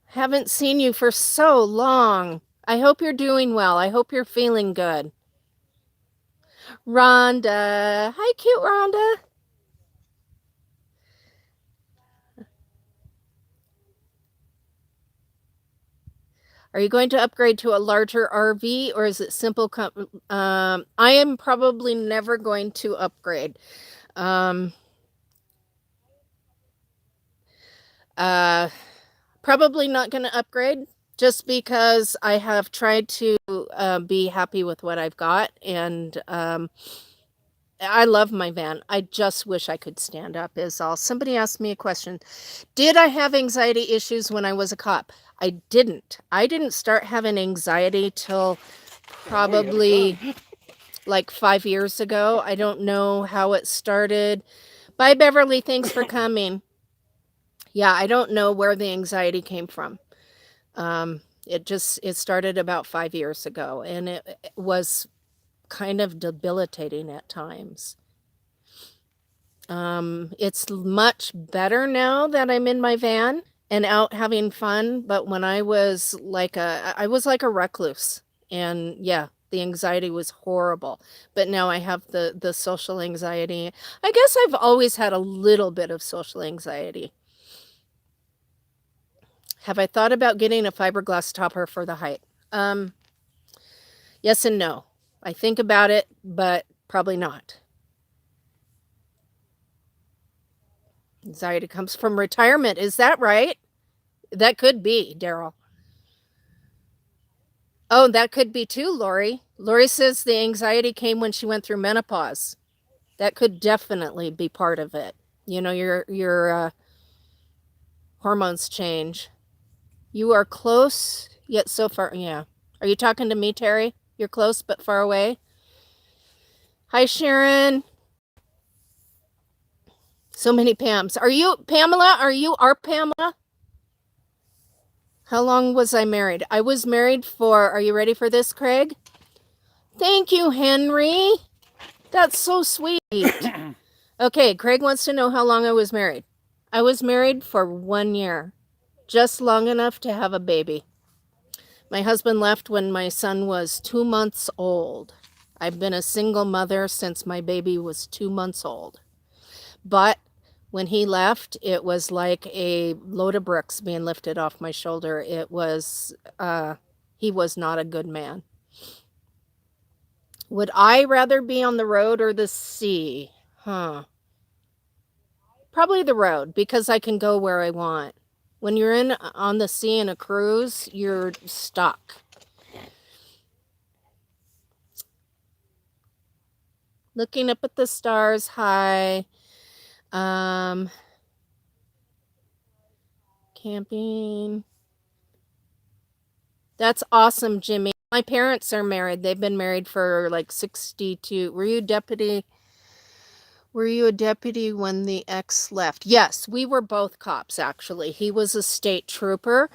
Haven't seen you for so long. I hope you're doing well. I hope you're feeling good. Rhonda. Hi, cute Rhonda. Are you going to upgrade to a larger RV, or is it simple? I am probably never going to upgrade. Probably not going to upgrade just because I have tried to be happy with what I've got, and I love my van. I just wish I could stand up is all. Somebody asked me a question. Did I have anxiety issues when I was a cop? I didn't. I didn't start having anxiety till probably like 5 years ago. I don't know how it started. Bye, Beverly. Thanks for coming. Yeah, I don't know where the anxiety came from. It started about 5 years ago, and it was kind of debilitating at times. It's much better now that I'm in my van and out having fun, but when I was like a recluse, and yeah, the anxiety was horrible. But now I have the social anxiety. I guess I've always had a little bit of social anxiety. Have I thought about getting a fiberglass topper for the height? Yes and no. I think about it, but probably not. Anxiety comes from retirement. Is that right? That could be, Daryl. Oh, that could be too, Lori. Lori says the anxiety came when she went through menopause. That could definitely be part of it. You know, your hormones change. You are close, yet so far. Yeah. Are you talking to me, Terry? You're close, but far away. Hi, Sharon. So many Pams. Are you Pamela? Are you our Pamela? How long was I married? I was married for, are you ready for this, Craig? Thank you, Henry. That's so sweet. Okay, Craig wants to know how long I was married. I was married for 1 year, just long enough to have a baby. My husband left when my son was 2 months old. I've been a single mother since my baby was 2 months old. But when he left, it was like a load of bricks being lifted off my shoulder. It was, he was not a good man. Would I rather be on the road or the sea? Probably the road, because I can go where I want. When you're on the sea in a cruise, you're stuck. Looking up at the stars. Hi. Um, camping. That's awesome, Jimmy. My parents are married. They've been married for like 62. Were you a deputy? Were you a deputy when the ex left? Yes, we were both cops, actually. He was a state trooper,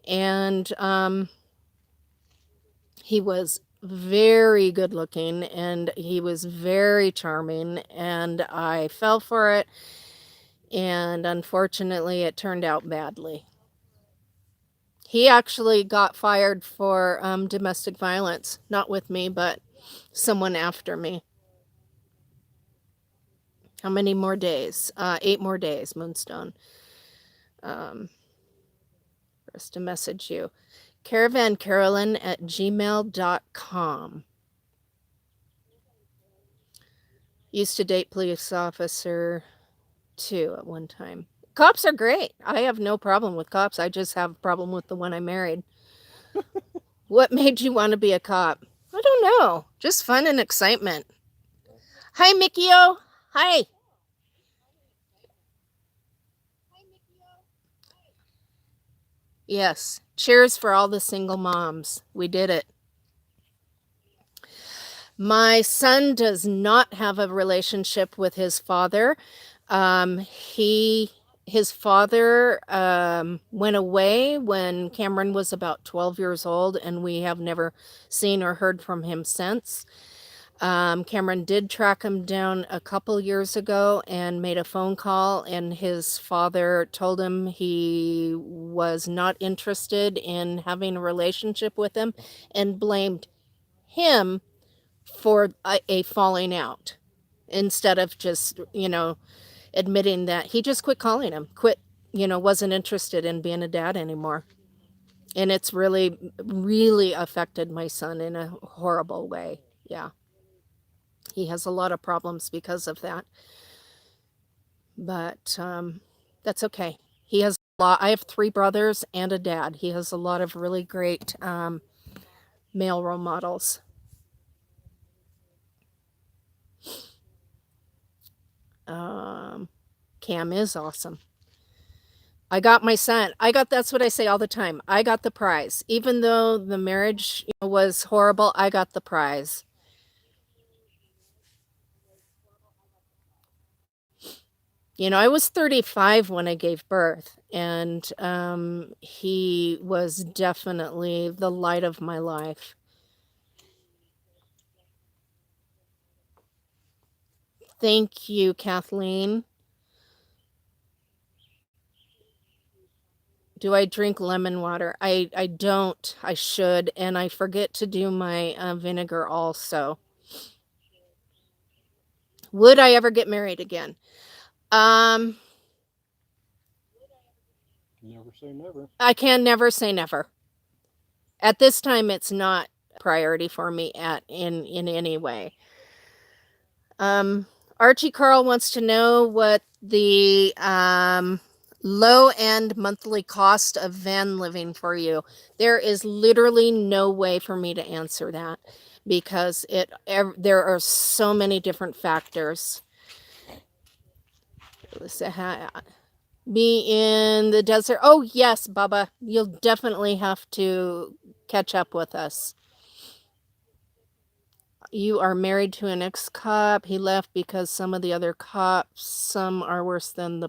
and he was very good looking, and he was very charming, and I fell for it, and unfortunately, it turned out badly. He actually got fired for domestic violence, not with me, but someone after me. How many more days? 8 more days, Moonstone. For us to message you. Caravan Carolyn at gmail.com. Used to date police officer too at one time. Cops are great. I have no problem with cops. I just have a problem with the one I married. What made you want to be a cop? I don't know. Just fun and excitement. Hi, Mikio. Hi. Yes. Cheers for all the single moms. We did it. My son does not have a relationship with his father. His father went away when Cameron was about 12 years old, and we have never seen or heard from him since. Cameron did track him down a couple years ago and made a phone call, and his father told him he was not interested in having a relationship with him and blamed him for a falling out instead of just, admitting that he just quit calling him, wasn't interested in being a dad anymore. And it's really, really affected my son in a horrible way. Yeah. He has a lot of problems because of that. But that's okay. He has a lot. I have 3 brothers and a dad. He has a lot of really great male role models. Cam is awesome. I got my son. That's what I say all the time. I got the prize. Even though the marriage was horrible, I got the prize. I was 35 when I gave birth, and he was definitely the light of my life. Thank you, Kathleen. Do I drink lemon water? I don't. I should, and I forget to do my vinegar also. Would I ever get married again? Never say never. I can never say never. At this time, it's not a priority for me in any way. Archie Carl wants to know what the low-end monthly cost of van living for you. There is literally no way for me to answer that because there are so many different factors. Be in the desert. Oh, yes, Bubba. You'll definitely have to catch up with us. You are married to an ex-cop. He left because some of the other cops, some are worse than the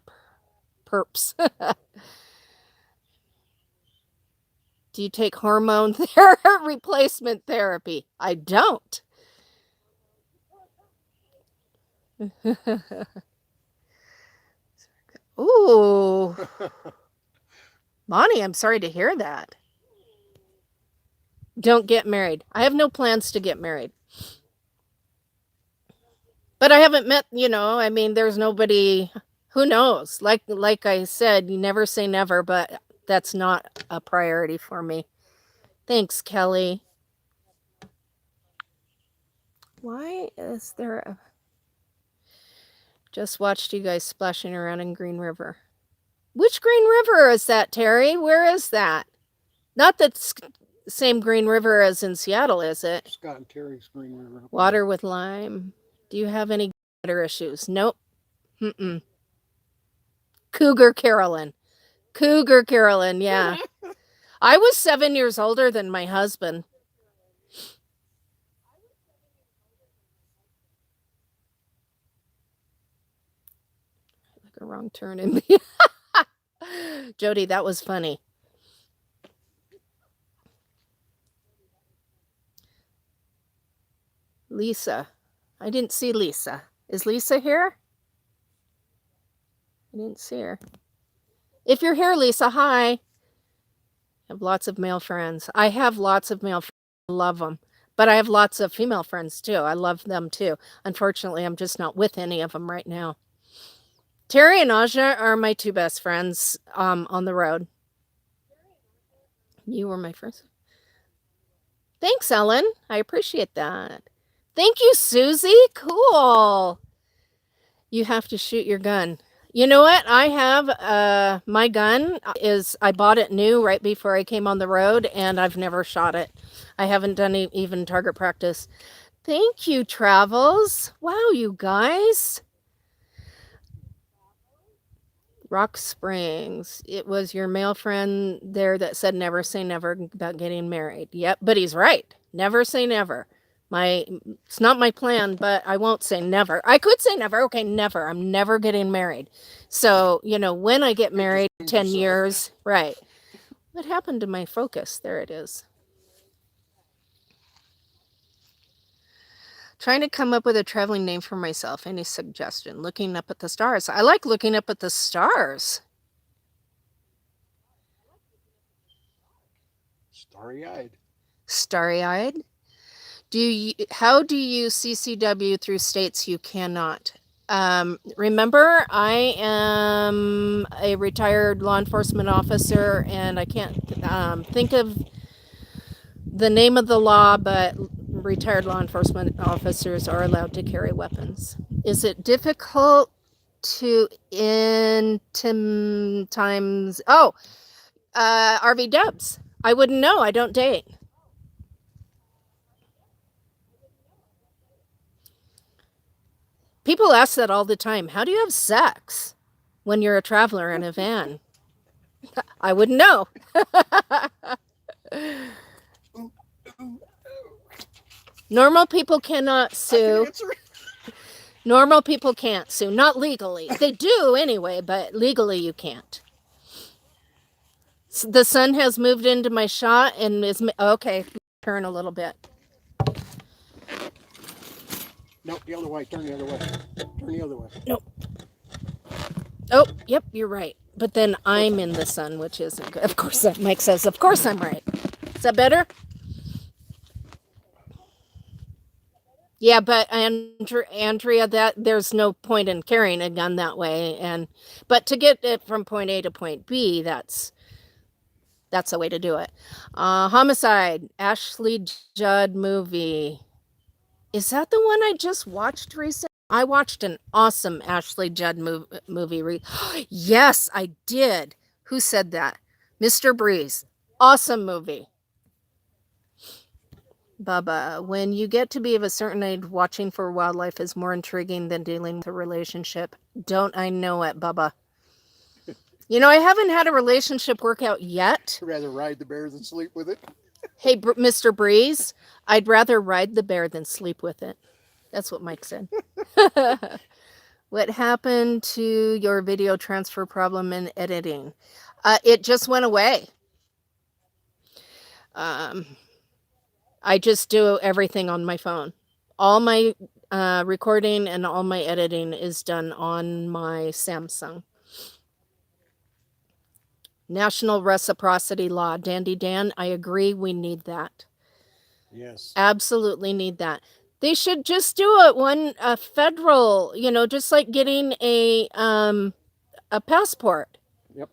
perps. Do you take hormone replacement therapy? I don't. Ooh. Bonnie, I'm sorry to hear that. Don't get married. I have no plans to get married. But I haven't met, there's nobody, who knows? Like I said, you never say never, but that's not a priority for me. Thanks, Kelly. Why is there a... Just watched you guys splashing around in Green River. Which Green River is that, Terry? Where is that? Not the same Green River as in Seattle, is it? Scott and Terry's Green River. Water with lime. Do you have any water issues? Nope. Mm-mm. Cougar Carolyn. Cougar Carolyn, yeah. I was 7 years older than my husband. Like a wrong turn in me. Jody, that was funny. Lisa. I didn't see Lisa. Is Lisa here? I didn't see her. If you're here, Lisa, hi. I have lots of male friends. I have lots of male friends. I love them. But I have lots of female friends too. I love them too. Unfortunately, I'm just not with any of them right now. Terry and Aja are my two best friends on the road. You were my first. Thanks, Ellen. I appreciate that. Thank you, Susie. Cool. You have to shoot your gun. You know what? I have my gun is I bought it new right before I came on the road, and I've never shot it. I haven't done even target practice. Thank you, Travels. Wow, you guys. Rock Springs. It was your male friend there that said never say never about getting married. Yep, but he's right. Never say never. It's not my plan, but I won't say never. I could say never. Okay, never. I'm never getting married. So, when I get married, 10 years, right. What happened to my focus? There it is. Trying to come up with a traveling name for myself. Any suggestion? Looking up at the stars. I like looking up at the stars. Starry-eyed. Starry-eyed? How do you CCW through states you cannot? Remember, I am a retired law enforcement officer, and I can't think of the name of the law, but retired law enforcement officers are allowed to carry weapons. Is it difficult to times? Oh, RV Dubs. I wouldn't know. I don't date. People ask that all the time. How do you have sex when you're a traveler in a van? I wouldn't know. Normal people cannot sue. Normal people can't sue. Not legally. They do anyway, but legally you can't. The sun has moved into my shot and is... Okay, turn a little bit. No, the other way. Turn the other way. Turn the other way. Nope. Oh, yep, you're right. But then I'm in the sun, which isn't good. Of course, that Mike says, of course I'm right. Is that better? Yeah, but Andrea, that there's no point in carrying a gun that way. But to get it from point A to point B, that's the way to do it. Homicide, Ashley Judd movie. Is that the one I just watched recently? I watched an awesome Ashley Judd movie. Yes, I did. Who said that? Mr. Breeze. Awesome movie. Bubba, when you get to be of a certain age, watching for wildlife is more intriguing than dealing with a relationship. Don't I know it, Bubba? I haven't had a relationship work out yet. I'd rather ride the bear than sleep with it. Hey, Mr. Breeze, I'd rather ride the bear than sleep with it. That's what Mike said. What happened to your video transfer problem in editing? It just went away. I just do everything on my phone. All my recording and all my editing is done on my Samsung. National reciprocity law. Dandy Dan, I agree. We need that. Yes. Absolutely need that. They should just do a federal, just like getting a passport. Yep.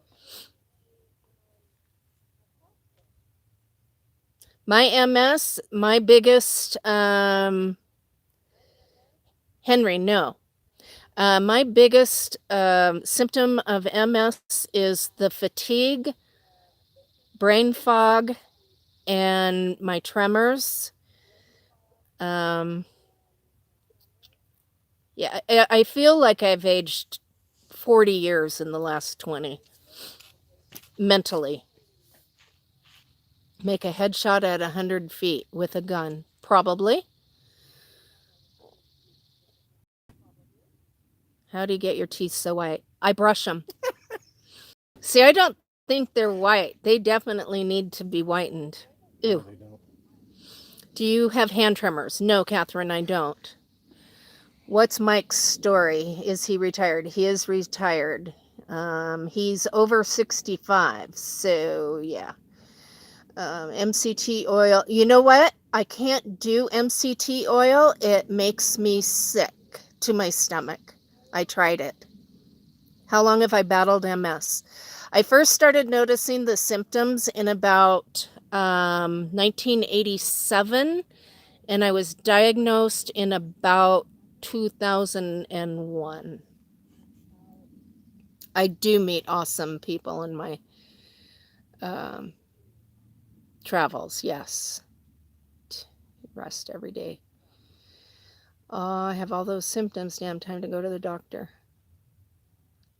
My MS, my biggest, Henry, no. My biggest symptom of MS is the fatigue, brain fog, and my tremors. Yeah, I feel like I've aged 40 years in the last 20. Mentally. Make a headshot at 100 feet with a gun. Probably. How do you get your teeth so white? I brush them. See, I don't think they're white. They definitely need to be whitened. Ew. They don't. Do you have hand tremors? No, Catherine, I don't. What's Mike's story? Is he retired? He is retired. He's over 65, so yeah. MCT oil. You know what? I can't do MCT oil. It makes me sick to my stomach. I tried it. How long have I battled MS? I first started noticing the symptoms in about 1987, and I was diagnosed in about 2001. I do meet awesome people in my travels, yes. Rest every day. Oh, I have all those symptoms. Damn, time to go to the doctor.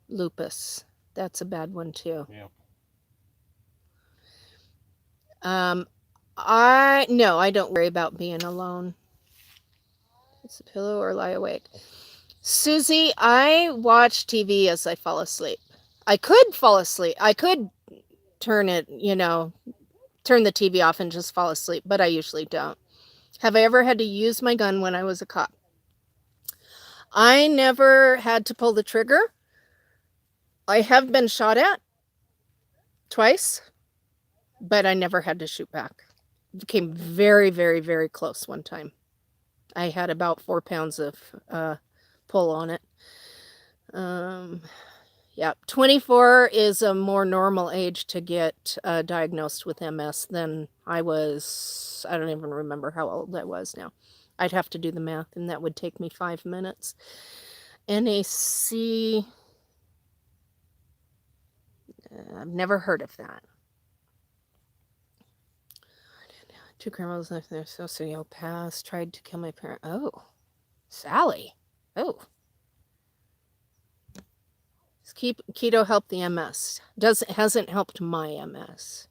Lupus. That's a bad one too. Yeah. I don't worry about being alone. It's a pillow or lie awake. Susie, I watch TV as I fall asleep. I could fall asleep. I could turn it, turn the TV off and just fall asleep, but I usually don't. Have I ever had to use my gun when I was a cop? I never had to pull the trigger. I have been shot at twice, but I never had to shoot back. It came very, very, very close one time. I had about 4 pounds of pull on it. Yeah, 24 is a more normal age to get diagnosed with MS than I was. I don't even remember how old I was now. I'd have to do the math, and that would take me 5 minutes. NAC, I've never heard of that. 2 criminals left their sociopaths tried to kill my parent. Oh, Sally. Oh. Does keto help the MS? Hasn't helped my MS.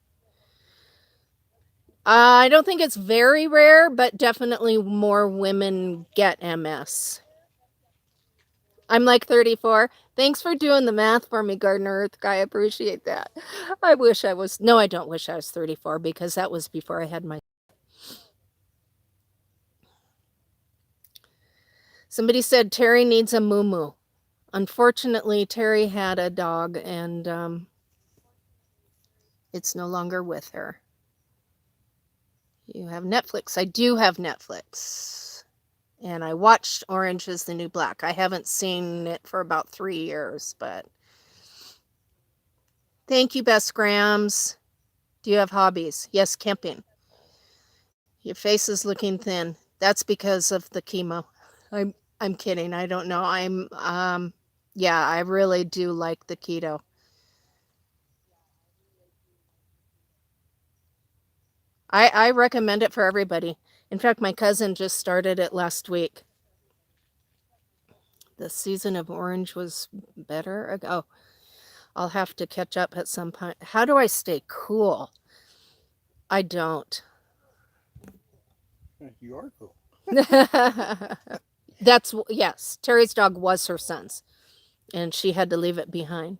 I don't think it's very rare, but definitely more women get MS. I'm like 34. Thanks for doing the math for me, Gardener Earth Guy. I appreciate that. I wish I was. No, I don't wish I was 34 because that was before I had my. Somebody said Terry needs a moo-moo. Unfortunately, Terry had a dog and it's no longer with her. You have Netflix. I do have Netflix. And I watched Orange is the New Black. I haven't seen it for about 3 years, but thank you, Best Grams. Do you have hobbies? Yes, camping. Your face is looking thin. That's because of the chemo. I'm kidding. I don't know. Yeah, I really do like the keto. I recommend it for everybody. In fact, my cousin just started it last week. The season of Orange was better. Oh, I'll have to catch up at some point. How do I stay cool? I don't. You are cool. Yes, Terry's dog was her son's, and she had to leave it behind.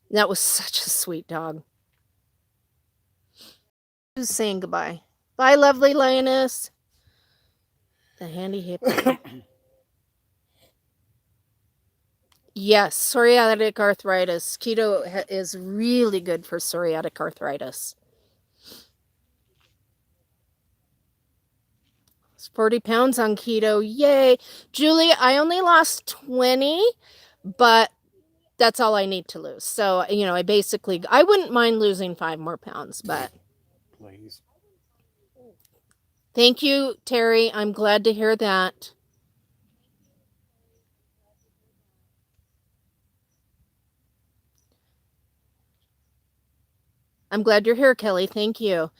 That was such a sweet dog. Who's saying goodbye? Bye, lovely Lioness. The handy hip. Yes, psoriatic arthritis. Keto is really good for psoriatic arthritis. It's 40 pounds on keto. Yay. Julie, I only lost 20, but that's all I need to lose. So, I wouldn't mind losing 5 more pounds, but. Please. Thank you, Terry. I'm glad to hear that. I'm glad you're here, Kelly. Thank you.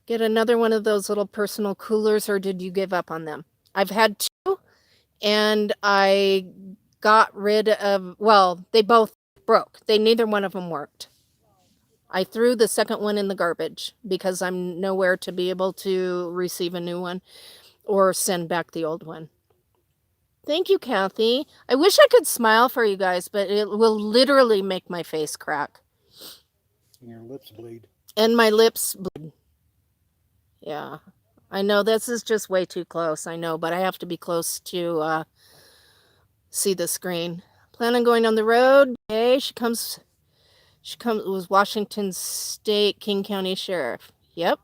Get another one of those little personal coolers, or did you give up on them? I've had 2, and I got rid of, well, they both broke. Neither one of them worked. I threw the second one in the garbage because I'm nowhere to be able to receive a new one or send back the old one. Thank you, Kathy. I wish I could smile for you guys, but it will literally make my face crack. And your lips bleed. And my lips bleed. Yeah. I know this is just way too close. I know, but I have to be close to see the screen. Plan on going on the road. Okay, she comes was Washington State King County Sheriff. Yep.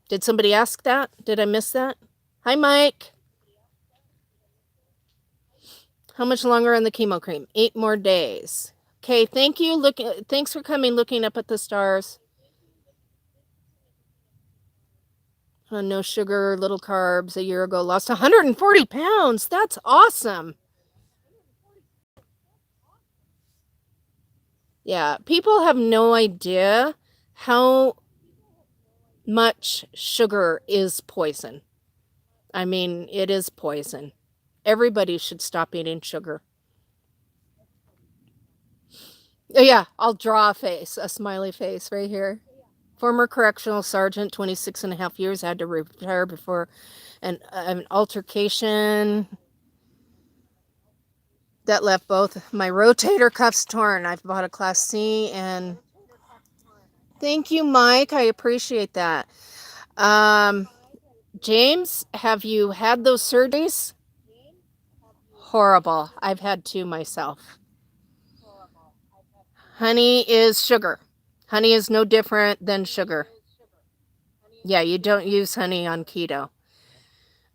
Did somebody ask that? Did I miss that? Hi, Mike. How much longer on the chemo cream? 8 more days. Okay, thank you. Thanks for coming, looking up at the stars. No sugar, little carbs. A year ago, lost 140 pounds. That's awesome. Yeah, people have no idea how much sugar is poison. I mean, it is poison. Everybody should stop eating sugar. Yeah, I'll draw a face, a smiley face right here. Former correctional sergeant, 26 and a half years, had to retire before an altercation that left both my rotator cuffs torn. I've bought a Class C, and thank you, Mike. I appreciate that. James, have you had those surgeries? Horrible. I've had 2 myself. Honey is sugar. Honey is no different than sugar. Yeah, you don't use honey on keto.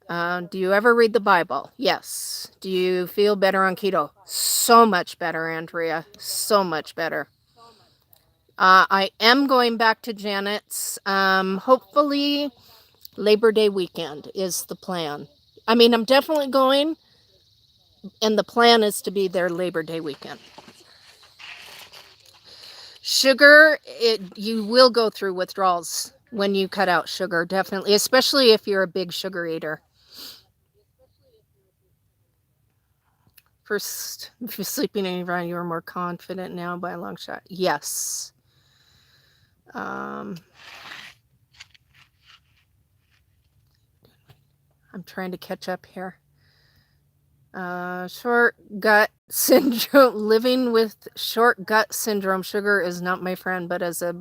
Do you ever read the Bible? Yes. Do you feel better on keto? So much better, Andrea. So much better. I am going back to Janet's. Hopefully Labor Day weekend is the plan. I mean, I'm definitely going, and the plan is to be there Labor Day weekend. Sugar, you will go through withdrawals when you cut out sugar, definitely, especially if you're a big sugar eater. First, if you're sleeping around, you're more confident now by a long shot. Yes. I'm trying to catch up here. Short gut syndrome. Living with short gut syndrome. Sugar is not my friend, but as a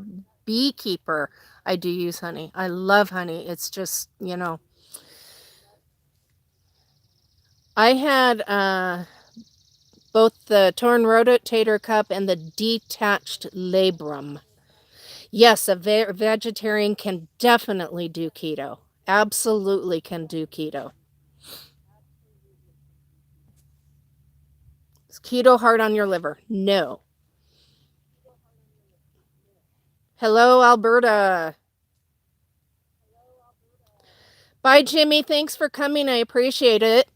beekeeper, I do use honey. I love honey. It's just, you know. I had both the torn rotator cuff and the detached labrum. Yes, a vegetarian can definitely do keto. Absolutely can do keto. Is keto hard on your liver? No. Hello, Alberta. Bye, Jimmy. Thanks for coming. I appreciate it.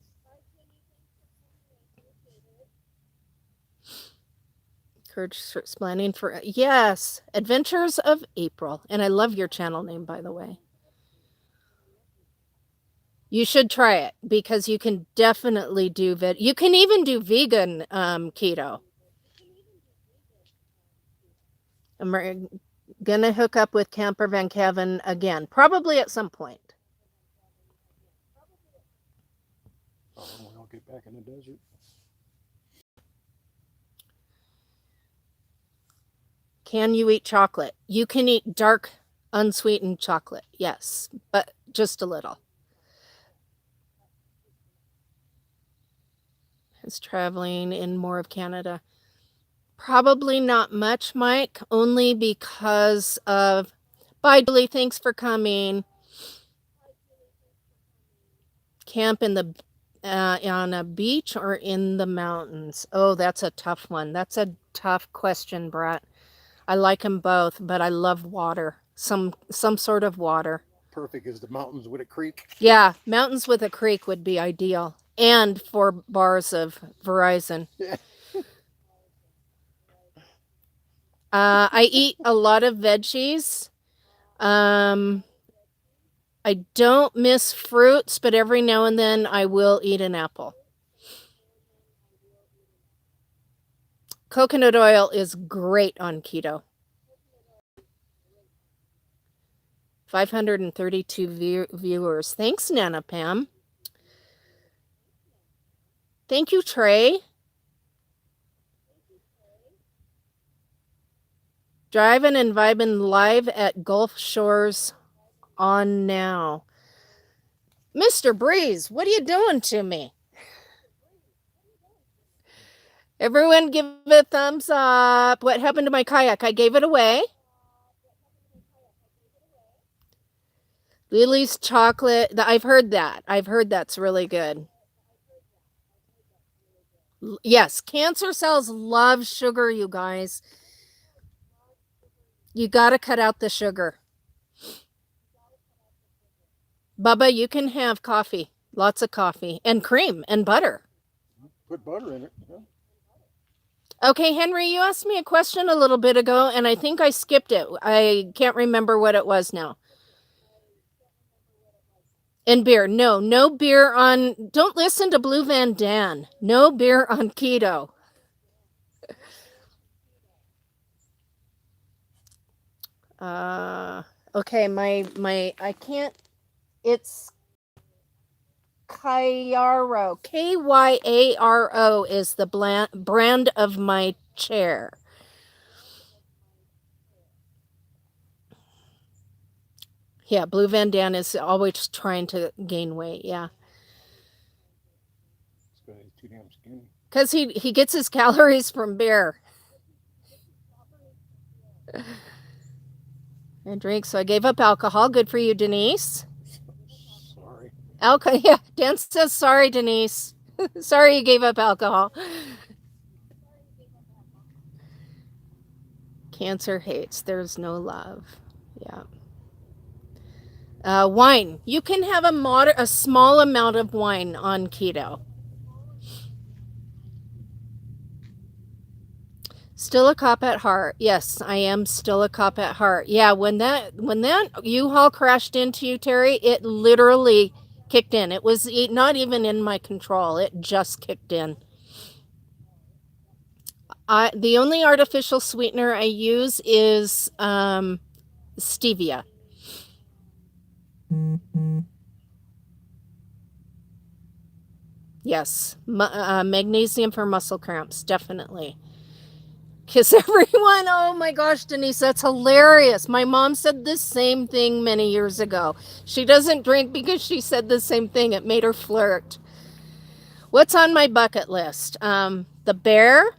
Courage starts planning for, yes, Adventures of April. And I love your channel name, by the way. You should try it because you can definitely do you can even do vegan keto. I'm gonna hook up with Camper Van Kevin again, probably at some point. Oh, when I'll get back in the desert. Can you eat chocolate? You can eat dark, unsweetened chocolate, yes, but just a little. It's traveling in more of Canada. Probably not much, Mike, only because of... Bye, Julie, thanks for coming. Camp in the on a beach or in the mountains? Oh, that's a tough one. That's a tough question, Brett. I like them both, but I love water. Some sort of water. Perfect is the mountains with a creek. Yeah, mountains with a creek would be ideal. And 4 bars of Verizon. Yeah. I eat a lot of veggies. I don't miss fruits, but every now and then I will eat an apple. Coconut oil is great on keto. 532 viewers. Thanks, Nana Pam. Thank you, Trey. Driving and vibing live at Gulf Shores on now. Mr. Breeze, what are you doing to me? Everyone give it a thumbs up. What happened to my kayak? I gave it away. Lily's chocolate. I've heard that. I've heard that's really good. Yes, cancer cells love sugar, you guys. You got to cut out the sugar. Bubba, you can have coffee. Lots of coffee. And cream and butter. Put butter in it. Yeah. Okay, Henry, you asked me a question a little bit ago, and I think I skipped it. I can't remember what it was now. And beer. No beer on... Don't listen to Blue Van Dan. No beer on keto. Okay, my I can't... It's Kyaro. Kyaro is the brand of my chair. Yeah, Blue Van Dan is always trying to gain weight. Yeah. He's too damn skinny. Because he gets his calories from beer. And drink. So I gave up alcohol. Good for you, Denise. Sorry. Yeah, Dan says sorry, Denise. Sorry you gave up alcohol. Cancer hates. There's no love. Yeah. Wine. You can have a small amount of wine on keto. Still a cop at heart. Yes, I am still a cop at heart. Yeah, when that U-Haul crashed into you, Terry, it literally kicked in. It was not even in my control. It just kicked in. The only artificial sweetener I use is stevia. Yes, magnesium for muscle cramps, definitely. Kiss everyone. Oh my gosh, Denise, that's hilarious. My mom said the same thing many years ago. She doesn't drink because she said the same thing. It made her flirt. What's on my bucket list? The bear,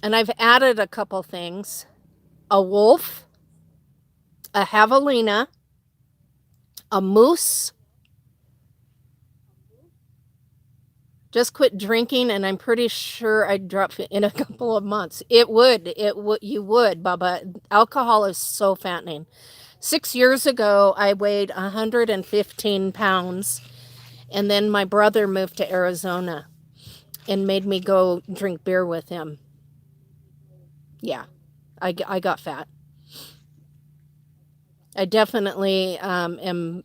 and I've added a couple things. A wolf, a javelina, a moose. Just quit drinking, and I'm pretty sure I'd drop it in a couple of months. You would, Bubba. Alcohol is so fattening. 6 years ago, I weighed 115 pounds, and then my brother moved to Arizona and made me go drink beer with him. Yeah, I got fat. I definitely am...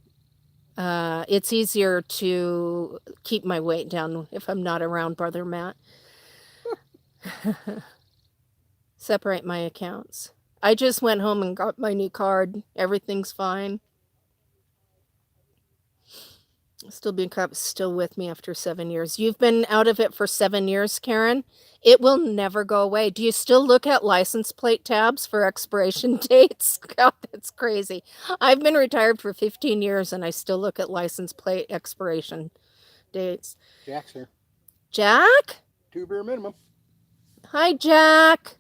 it's easier to keep my weight down if I'm not around Brother Matt. Separate my accounts. I just went home and got my new card. Everything's fine. Still with me after 7 years. You've been out of it for 7 years, Karen. It will never go away. Do you still look at license plate tabs for expiration dates? God, that's crazy. I've been retired for 15 years and I still look at license plate expiration dates. Jack's here. Jack? 2 beer minimum. Hi, Jack.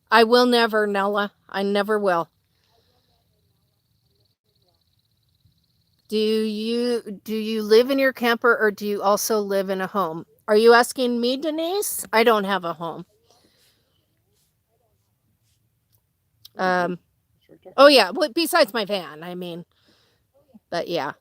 I will never, Nella. I never will. Do you live in your camper or do you also live in a home? Are you asking me, Denise? I don't have a home. Oh yeah, well, besides my van, I mean. But yeah,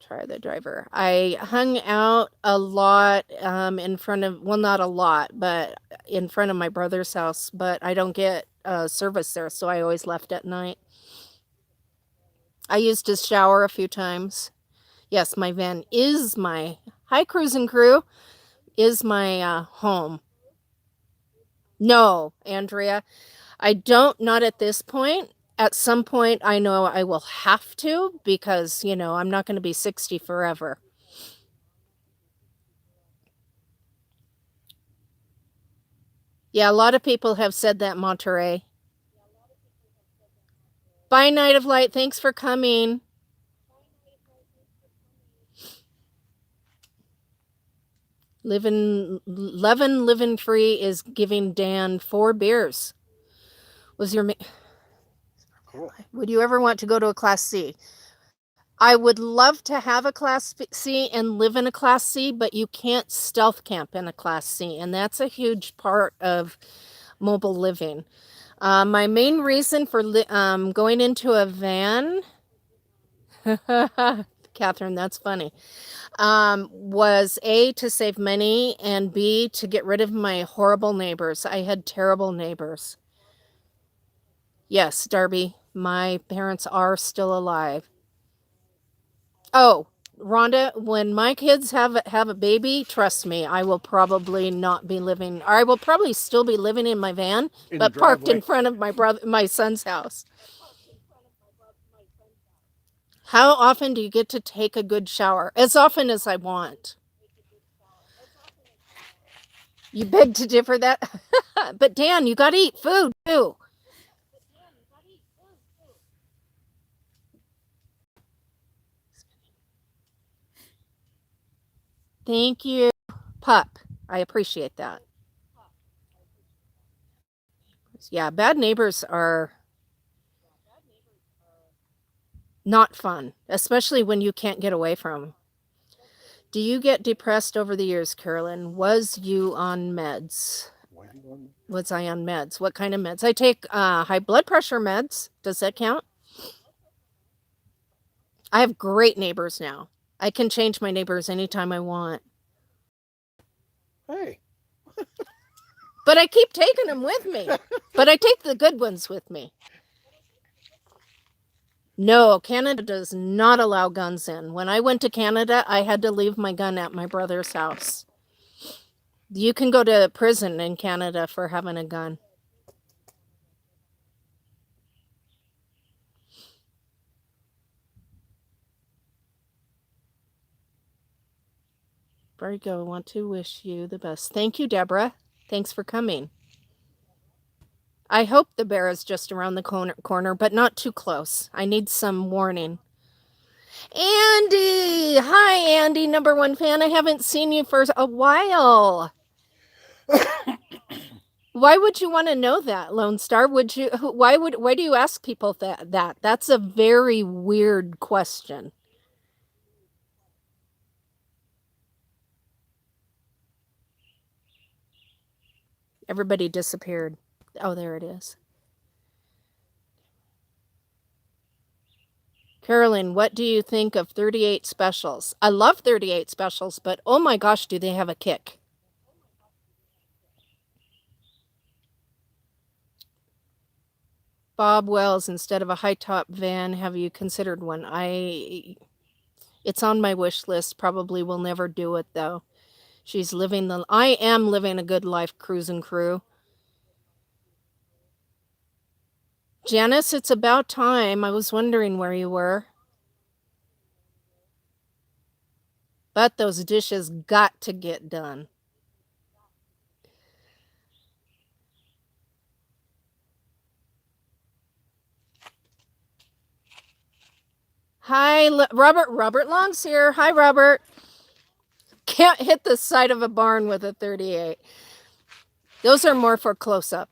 try the driver. I hung out a lot in front of, well, not a lot, but in front of my brother's house, but I don't get service there, so I always left at night. I used his shower a few times. Yes, my van is my... Hi, Cruise and Crew. is my home. No, Andrea, I don't, not at this point. At some point, I know I will have to because, I'm not going to be 60 forever. Yeah, a lot of people have said that, Monterey. Bye, Night of Light. Thanks for coming. Living Free is giving Dan 4 beers. Cool. Would you ever want to go to a Class C? I would love to have a Class C and live in a Class C, but you can't stealth camp in a Class C, and that's a huge part of mobile living. My main reason for going into a van, Catherine, that's funny, was A, to save money, and B, to get rid of my horrible neighbors. I had terrible neighbors. Yes, Darby, my parents are still alive. Oh, Rhonda, when my kids have a baby, trust me, I will probably not be living, or I will probably still be living in my van, but parked in front of my son's house. How often do you get to take a good shower? As often as I want. You beg to differ that. But Dan, you got to eat food too. Thank you, Pup. I appreciate that. Yeah, bad neighbors are not fun, especially when you can't get away from them. Do you get depressed over the years, Carolyn? Was you on meds? Was I on meds? What kind of meds? I take high blood pressure meds. Does that count? I have great neighbors now. I can change my neighbors anytime I want. Hey. But I keep taking them with me. But I take the good ones with me. No, Canada does not allow guns in. When I went to Canada, I had to leave my gun at my brother's house. You can go to prison in Canada for having a gun. There you go. I want to wish you the best. Thank you, Deborah. Thanks for coming. I hope the bear is just around the corner, but not too close. I need some warning. Andy! Hi, Andy, #1 fan. I haven't seen you for a while. Why would you want to know that, Lone Star? Why do you ask people that? That's a very weird question. Everybody disappeared. Oh, there it is. Carolyn, what do you think of 38 specials? I love 38 specials, but oh my gosh, do they have a kick. Bob Wells, instead of a high-top van, have you considered one? It's on my wish list. Probably will never do it, though. I am living a good life, cruise and crew. Janice, it's about time. I was wondering where you were. But those dishes got to get done. Hi, Robert. Robert Long's here. Hi, Robert. Can't hit the side of a barn with a 38. Those are more for close-up.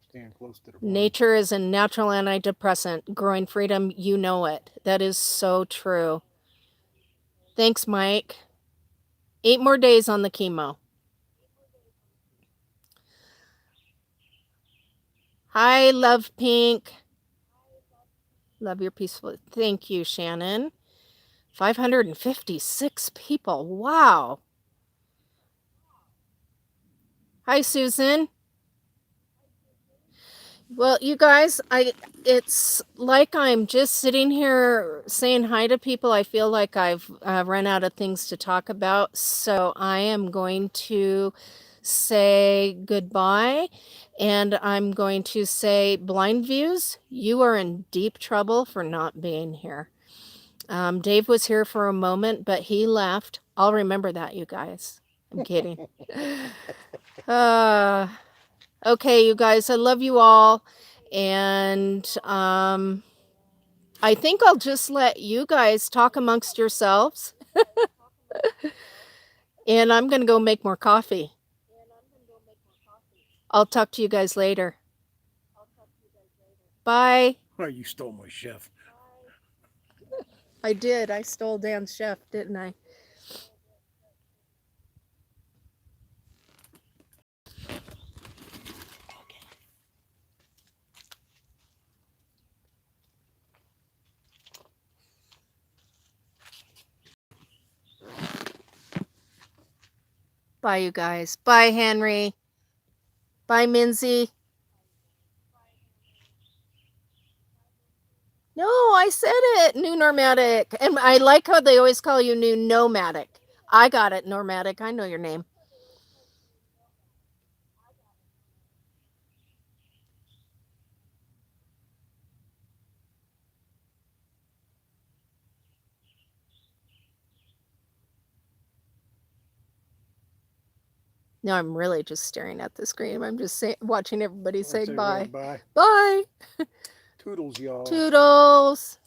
Stand close to the barn. Nature is a natural antidepressant. Growing freedom, you know it. That is so true. Thanks, Mike. 8 more days on the chemo. Hi, Love Pink. Love your peaceful. Thank you, Shannon. 556 people. Wow. Hi, Susan. Well, you guys, it's like I'm just sitting here saying hi to people. I feel like I've run out of things to talk about. So I am going to say goodbye, and I'm going to say, Blind Views, you are in deep trouble for not being here. Dave was here for a moment, but he left. I'll remember that, you guys. I'm kidding. Okay, you guys, I love you all. And I think I'll just let you guys talk amongst yourselves. And I'm going to go make more coffee. I'll talk to you guys later. Bye. Oh, you stole my chef. I did. I stole Dan's chef, didn't I? Bye, you guys. Bye, Henry. Bye, Minzy. No, I said it. New Normatic. And I like how they always call you New Nomadic. I got it, Normatic. I know your name. No, I'm really just staring at the screen. I'm just watching everybody say bye. Bye. Bye. Toodles, y'all. Toodles.